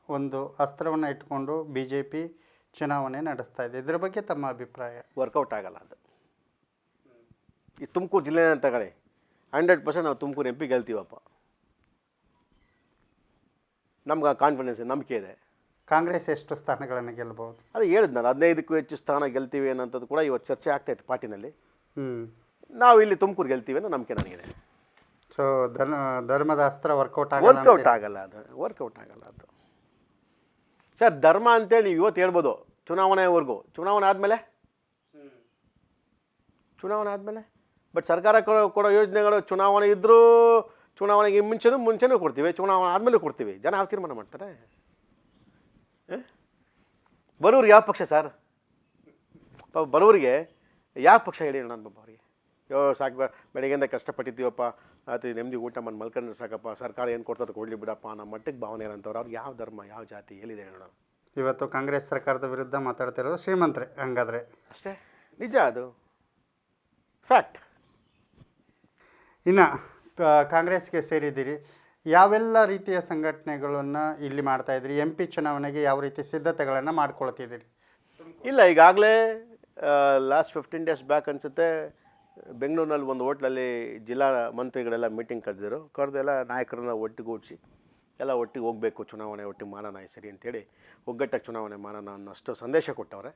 ಒಂದು ಅಸ್ತ್ರವನ್ನು ಇಟ್ಕೊಂಡು ಬಿ ಜೆ ಪಿ ಚುನಾವಣೆ ನಡೆಸ್ತಾ ಇದೆ. ಇದರ ಬಗ್ಗೆ ತಮ್ಮ ಅಭಿಪ್ರಾಯ? ವರ್ಕೌಟ್ ಆಗಲ್ಲ ಅದು. ಈ ತುಮಕೂರು ಜಿಲ್ಲೆನ ತಗೊಳ್ಳಿ, 100% ನಾವು ತುಮಕೂರು MP ಗೆಲ್ತೀವಪ್ಪ. ನಮ್ಗೆ ಆ ಕಾನ್ಫಿಡೆನ್ಸ್, ನಂಬಿಕೆ ಇದೆ. ಕಾಂಗ್ರೆಸ್ ಎಷ್ಟು ಸ್ಥಾನಗಳನ್ನು ಗೆಲ್ಲಬಹುದು? ಅದು ಹೇಳಿದ್ನಲ್ಲ, 15ಕ್ಕೂ ಹೆಚ್ಚು ಸ್ಥಾನ ಗೆಲ್ತೀವಿ ಅನ್ನೋಂಥದ್ದು ಕೂಡ ಇವತ್ತು ಚರ್ಚೆ ಆಗ್ತಾಯಿತ್ತು ಪಾರ್ಟಿನಲ್ಲಿ. ನಾವು ಇಲ್ಲಿ ತುಮಕೂರು ಗೆಲ್ತೀವಿ ಅನ್ನೋ ನಂಬಿಕೆ ನನಗಿದೆ. ಸೊ ಧರ್ಮದ ಅಸ್ತ್ರ ವರ್ಕೌಟ್ ಆಗಲ್ಲ ಅದು. ಸರ್, ಧರ್ಮ ಅಂತೇಳಿ ನೀವು ಇವತ್ತು ಹೇಳ್ಬೋದು, ಚುನಾವಣೆವರೆಗೂ. ಚುನಾವಣೆ ಆದಮೇಲೆ ಬಟ್ ಸರ್ಕಾರ ಕೊಡೋ ಯೋಜನೆಗಳು ಚುನಾವಣೆ ಇದ್ದರೂ, ಚುನಾವಣೆಗೆ ಮುಂಚೆನೂ ಕೊಡ್ತೀವಿ, ಚುನಾವಣೆ ಆದಮೇಲೆ ಕೊಡ್ತೀವಿ. ಜನ ಯಾವ ತೀರ್ಮಾನ ಮಾಡ್ತಾರೆ? ಬರೋರಿಗೆ ಯಾವ ಪಕ್ಷ ಸರ್? ಬರೋರಿಗೆ ಯಾವ ಪಕ್ಷ ಹೇಳಿ ನಾನು ಬಾಬಾ ಅವರಿಗೆ? ಸಾಕು, ಬೆಳಗ್ಗೆಯಿಂದ ಕಷ್ಟಪಟ್ಟಿದ್ದೀವಪ್ಪ, ಅದು ನೆಮ್ಮದಿ ಊಟ ಮಾಡಿ ಮಲ್ಕೊಂಡ್ರೆ ಸಾಕಪ್ಪ, ಸರ್ಕಾರ ಏನು ಕೊಡ್ತದೆ ಕೊಡಲಿ ಬಿಡಪ್ಪ ಅನ್ನೋ ಮಟ್ಟಿಗೆ ಭಾವನೆ ಏನಂತವ್ರು. ಅವ್ರಿಗೆ ಯಾವ ಧರ್ಮ, ಯಾವ ಜಾತಿ ಎಲ್ಲಿದೆ ಹೇಳೋಣ? ಇವತ್ತು ಕಾಂಗ್ರೆಸ್ ಸರ್ಕಾರದ ವಿರುದ್ಧ ಮಾತಾಡ್ತಿರೋದು ಶ್ರೀಮಂತರೇ ಹಂಗಾದ್ರೆ? ಅಷ್ಟೇ, ನಿಜ, ಅದು ಫ್ಯಾಕ್ಟ್. ಇನ್ನು ಕಾಂಗ್ರೆಸ್ಗೆ ಸೇರಿದ್ದೀರಿ, ಯಾವೆಲ್ಲ ರೀತಿಯ ಸಂಘಟನೆಗಳನ್ನು ಇಲ್ಲಿ ಮಾಡ್ತಾಯಿದ್ರಿ? MP ಚುನಾವಣೆಗೆ ಯಾವ ರೀತಿ ಸಿದ್ಧತೆಗಳನ್ನು ಮಾಡ್ಕೊಳ್ತಿದ್ದೀರಿ? ಇಲ್ಲ, ಈಗಾಗಲೇ ಲಾಸ್ಟ್ 15 ಡೇಸ್ ಬ್ಯಾಕ್ ಅನಿಸುತ್ತೆ, ಬೆಂಗಳೂರಿನಲ್ಲಿ ಒಂದು ಹೋಟ್ಲಲ್ಲಿ ಜಿಲ್ಲಾ ಮಂತ್ರಿಗಳೆಲ್ಲ ಮೀಟಿಂಗ್ ಕರೆದೆಲ್ಲ ನಾಯಕರನ್ನ ಒಟ್ಟಿಗೂಡಿಸಿ ಎಲ್ಲ ಒಟ್ಟಿಗೆ ಹೋಗಬೇಕು, ಚುನಾವಣೆ ಒಟ್ಟಿಗೆ ಮಾಡೋಣ ಸರಿ ಅಂತೇಳಿ, ಒಗ್ಗಟ್ಟಾಗಿ ಚುನಾವಣೆ ಮಾಡೋಣ ಅನ್ನೋಷ್ಟು ಸಂದೇಶ ಕೊಟ್ಟವ್ರೆ.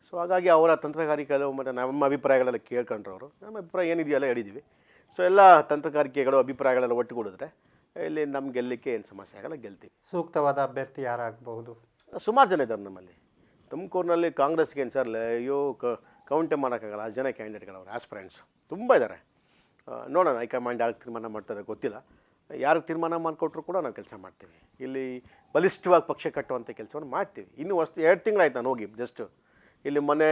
ಸೊ ಹಾಗಾಗಿ ಅವರ ತಂತ್ರಗಾರಿಕೆಗಳು ಮತ್ತು ನಮ್ಮ ಅಭಿಪ್ರಾಯಗಳೆಲ್ಲ ಕೇಳ್ಕೊಂಡ್ರವರು. ನಮ್ಮ ಅಭಿಪ್ರಾಯ ಏನಿದೆಯಲ್ಲ ಹೇಳಿದ್ದೀವಿ. ಸೊ ಎಲ್ಲ ತಂತ್ರಗಾರಿಕೆಗಳು, ಅಭಿಪ್ರಾಯಗಳೆಲ್ಲ ಒಟ್ಟುಗೂಡಿದ್ರೆ ಇಲ್ಲಿ ನಮ್ಗೆ ಗೆಲ್ಲಲಿಕ್ಕೆ ಏನು ಸಮಸ್ಯೆ ಆಗಲ್ಲ, ಗೆಲ್ತೀವಿ. ಸೂಕ್ತವಾದ ಅಭ್ಯರ್ಥಿ ಯಾರಾಗಬಹುದು? ಸುಮಾರು ಜನ ಇದ್ದಾರೆ ನಮ್ಮಲ್ಲಿ. ತುಮಕೂರಿನಲ್ಲಿ ಕಾಂಗ್ರೆಸ್ಗೆ ಏನು ಸರ್, ಅಯ್ಯೋ ಕೌಂಟೇ ಮಾಡೋಕ್ಕಾಗಲ್ಲ, ಅಷ್ಟು ಜನ ಕ್ಯಾಂಡಿಡೇಟ್ಗಳವ್ರು, ಆಸ್ಪಿರೆಂಟ್ಸು ತುಂಬ ಇದ್ದಾರೆ. ನೋಡೋಣ, ಹೈಕಮಾಂಡ್ ಯಾರಿಗೆ ತೀರ್ಮಾನ ಮಾಡ್ತದೆ ಗೊತ್ತಿಲ್ಲ. ಯಾರಿಗೆ ತೀರ್ಮಾನ ಮಾಡಿಕೊಟ್ರು ಕೂಡ ನಾವು ಕೆಲಸ ಮಾಡ್ತೀವಿ. ಇಲ್ಲಿ ಬಲಿಷ್ಠವಾಗಿ ಪಕ್ಷ ಕಟ್ಟುವಂಥ ಕೆಲಸವನ್ನು ಮಾಡ್ತೀವಿ. ಇನ್ನೂ 2 ತಿಂಗಳಾಯ್ತು ನಾನು ಹೋಗಿ. ಜಸ್ಟು ಇಲ್ಲಿ ಮೊನ್ನೆ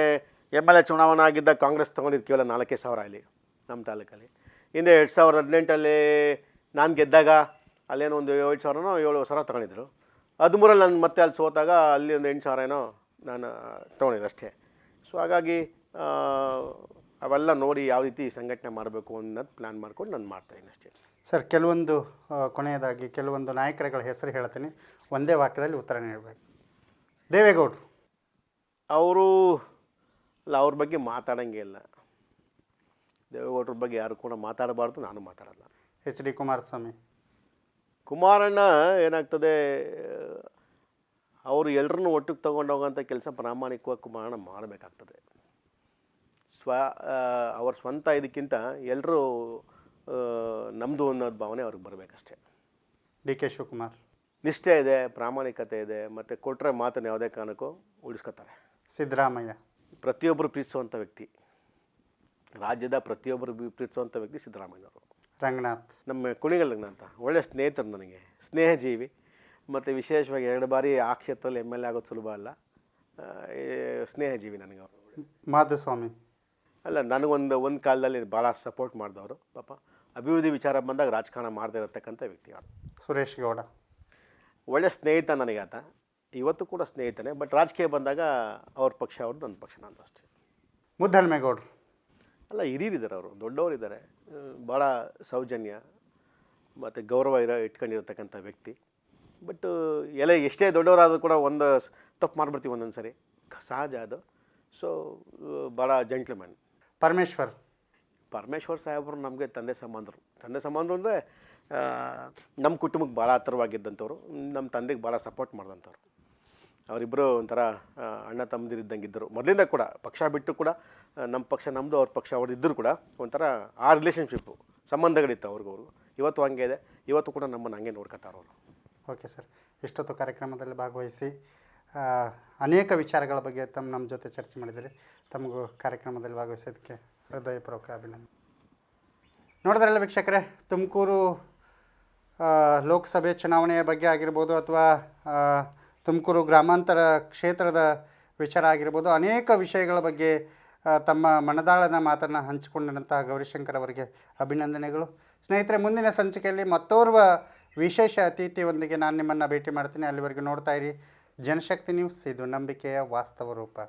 MLA ಚುನಾವಣೆ ಆಗಿದ್ದ ಕಾಂಗ್ರೆಸ್ ತೊಗೊಂಡಿದ್ದು ಕೇವಲ 4,000 ಇಲ್ಲಿ ನಮ್ಮ ತಾಲೂಕಲ್ಲಿ. ಹಿಂದೆ 2018 ನಾನು ಗೆದ್ದಾಗ ಅಲ್ಲೇನೋ ಒಂದು 7,000 ತೊಗೊಂಡಿದ್ರು. 13ರಲ್ಲಿ ನಾನು ಮತ್ತೆ ಅಲ್ಲಿ ಸೋತಾಗ ಅಲ್ಲಿ ಒಂದು 8,000 ನಾನು ತೊಗೊಂಡಿದ್ದೆ ಅಷ್ಟೇ. ಸೊ ಹಾಗಾಗಿ ಅವೆಲ್ಲ ನೋಡಿ ಯಾವ ರೀತಿ ಸಂಘಟನೆ ಮಾಡಬೇಕು ಅನ್ನೋದು ಪ್ಲ್ಯಾನ್ ಮಾಡ್ಕೊಂಡು ನಾನು ಮಾಡ್ತಾಯಿದ್ದೀನಿ ಅಷ್ಟೇ. ಸರ್, ಕೊನೆಯದಾಗಿ ಕೆಲವೊಂದು ನಾಯಕರುಗಳ ಹೆಸರು ಹೇಳ್ತೀನಿ, ಒಂದೇ ವಾಕ್ಯದಲ್ಲಿ ಉತ್ತರ ನೀಡಬೇಕು. ದೇವೇಗೌಡರು ಅವರು ಅವ್ರ ಬಗ್ಗೆ ಮಾತಾಡೋಂಗೆ ಇಲ್ಲ. ದೇವೇಗೌಡರ ಬಗ್ಗೆ ಯಾರು ಕೂಡ ಮಾತಾಡಬಾರ್ದು, ನಾನು ಮಾತಾಡಲ್ಲ. HD ಕುಮಾರಣ್ಣ ಏನಾಗ್ತದೆ, ಅವರು ಎಲ್ಲರನ್ನೂ ಒಟ್ಟಿಗೆ ತೊಗೊಂಡು ಹೋಗೋಂಥ ಕೆಲಸ ಪ್ರಾಮಾಣಿಕವಾಗಿ ಕುಮಾರಣ್ಣ ಮಾಡಬೇಕಾಗ್ತದೆ. ಅವ್ರ ಸ್ವಂತ ಇದಕ್ಕಿಂತ ಎಲ್ಲರೂ ನಮ್ಮದು ಅನ್ನೋದು ಭಾವನೆ ಅವ್ರಿಗೆ ಬರಬೇಕಷ್ಟೇ. DK ಶಿವಕುಮಾರ್ ನಿಷ್ಠೆ ಇದೆ, ಪ್ರಾಮಾಣಿಕತೆ ಇದೆ, ಮತ್ತು ಕೊಟ್ಟರೆ ಮಾತನ್ನು ಯಾವುದೇ ಕಾರಣಕ್ಕೂ ಉಳಿಸ್ಕೊತಾರೆ. ಸಿದ್ದರಾಮಯ್ಯ ಪ್ರತಿಯೊಬ್ಬರು ಪ್ರೀತಿಸುವಂಥ ವ್ಯಕ್ತಿ, ರಾಜ್ಯದ ಪ್ರತಿಯೊಬ್ಬರು ಪ್ರೀತಿಸುವಂಥ ವ್ಯಕ್ತಿ ಸಿದ್ದರಾಮಯ್ಯನವರು. ರಂಗನಾಥ್, ನಮ್ಮ ಕುಣಿಗಲ್ ರಂಗನಾಥ ಒಳ್ಳೆಯ ಸ್ನೇಹಿತರು, ನನಗೆ ಸ್ನೇಹಜೀವಿ. ಮತ್ತು ವಿಶೇಷವಾಗಿ 2 ಬಾರಿ ಆ ಕ್ಷೇತ್ರದಲ್ಲಿ MLA ಆಗೋದು ಸುಲಭ ಅಲ್ಲ, ಸ್ನೇಹಜೀವಿ ನನಗೆ ಅವರು. ಮಾಧುಸ್ವಾಮಿ ಅಲ್ಲ, ನನಗೊಂದು ಕಾಲದಲ್ಲಿ ಭಾಳ ಸಪೋರ್ಟ್ ಮಾಡಿದವರು. ಪಾಪ ಅಭಿವೃದ್ಧಿ ವಿಚಾರ ಬಂದಾಗ ರಾಜಕಾರಣ ಮಾಡದೇ ಇರತಕ್ಕಂಥ ವ್ಯಕ್ತಿ ಅವರು. ಸುರೇಶ್ ಗೌಡ ಒಳ್ಳೆಯ ಸ್ನೇಹಿತ ನನಗೆ ಆತ, ಇವತ್ತು ಕೂಡ ಸ್ನೇಹಿತನೇ. ಬಟ್ ರಾಜಕೀಯ ಬಂದಾಗ ಅವ್ರ ಪಕ್ಷ ಅವ್ರದ್ದು, ನನ್ನ ಪಕ್ಷ ನಂದು ಅಷ್ಟೇ. ಮುದ್ದಹನುಮೇಗೌಡರು ಅಲ್ಲ, ಹಿರಿಯರಿದ್ದಾರೆ, ಅವರು ದೊಡ್ಡವರಿದ್ದಾರೆ, ಭಾಳ ಸೌಜನ್ಯ ಮತ್ತು ಗೌರವ ಇಟ್ಕೊಂಡಿರತಕ್ಕಂಥ ವ್ಯಕ್ತಿ. ಬಟ್ ಎಷ್ಟೇ ದೊಡ್ಡವರಾದರೂ ಕೂಡ ಒಂದು ತಪ್ಪು ಮಾಡಿಬಿಡ್ತೀವಿ ಒಂದೊಂದು ಸರಿ, ಸಹಜ ಅದು. ಸೊ ಭಾಳ ಜೆಂಟ್ಲ್ಮ್ಯಾನ್. ಪರಮೇಶ್ವರ್ ಸಾಹೇಬರು ನಮಗೆ ತಂದೆ ಸಂಬಂಧರು ಅಂದರೆ ನಮ್ಮ ಕುಟುಂಬಕ್ಕೆ ಭಾಳ ಹತ್ತಿರವಾಗಿದ್ದಂಥವ್ರು, ನಮ್ಮ ತಂದೆಗೆ ಭಾಳ ಸಪೋರ್ಟ್ ಮಾಡಿದಂಥವ್ರು. ಅವರಿಬ್ಬರು ಒಂಥರ ಅಣ್ಣ ತಮ್ಮದಿರಿದ್ದಂಗೆ ಇದ್ದರು ಮೊದಲಿಂದ ಕೂಡ. ಪಕ್ಷ ಬಿಟ್ಟು ಕೂಡ ನಮ್ಮ ಪಕ್ಷ ನಮ್ಮದು, ಅವ್ರ ಪಕ್ಷ ಅವ್ರದ್ದು ಇದ್ದರೂ ಕೂಡ ಒಂಥರ ಆ ರಿಲೇಷನ್ಶಿಪ್ಪು, ಸಂಬಂಧಗಳಿತ್ತು ಅವ್ರಿಗೂ. ಇವತ್ತು ಹಂಗೆ ಇದೆ, ಇವತ್ತು ಕೂಡ ನಮ್ಮನ್ನು ಹಂಗೆ ನೋಡ್ಕೊತಾರೆ ಅವರು. ಓಕೆ ಸರ್, ಇಷ್ಟೊತ್ತು ಕಾರ್ಯಕ್ರಮದಲ್ಲಿ ಭಾಗವಹಿಸಿ ಅನೇಕ ವಿಚಾರಗಳ ಬಗ್ಗೆ ನಮ್ಮ ಜೊತೆ ಚರ್ಚೆ ಮಾಡಿದ್ದೀರಿ. ತಮಗೂ ಕಾರ್ಯಕ್ರಮದಲ್ಲಿ ಭಾಗವಹಿಸೋದಕ್ಕೆ ಹೃದಯಪೂರ್ವಕ ಅಭಿನಂದನೆ. ನೋಡಿದ್ರಲ್ಲ ವೀಕ್ಷಕರೇ, ತುಮಕೂರು ಲೋಕಸಭೆ ಚುನಾವಣೆಯ ಬಗ್ಗೆ ಆಗಿರ್ಬೋದು ಅಥವಾ ತುಮಕೂರು ಗ್ರಾಮಾಂತರ ಕ್ಷೇತ್ರದ ವಿಚಾರ ಆಗಿರ್ಬೋದು, ಅನೇಕ ವಿಷಯಗಳ ಬಗ್ಗೆ ತಮ್ಮ ಮನದಾಳದ ಮಾತನ್ನು ಹಂಚಿಕೊಂಡಂತಹ ಗೌರಿಶಂಕರ್ ಅವರಿಗೆ ಅಭಿನಂದನೆಗಳು. ಸ್ನೇಹಿತರೆ, ಮುಂದಿನ ಸಂಚಿಕೆಯಲ್ಲಿ ಮತ್ತೋರ್ವ ವಿಶೇಷ ಅತಿಥಿಯೊಂದಿಗೆ ನಾನು ನಿಮ್ಮನ್ನು ಭೇಟಿ ಮಾಡ್ತೀನಿ. ಅಲ್ಲಿವರೆಗೂ ನೋಡ್ತಾ ಇರಿ ಜನಶಕ್ತಿ ನ್ಯೂಸ್, ಇದು ನಂಬಿಕೆಯ ವಾಸ್ತವ ರೂಪ.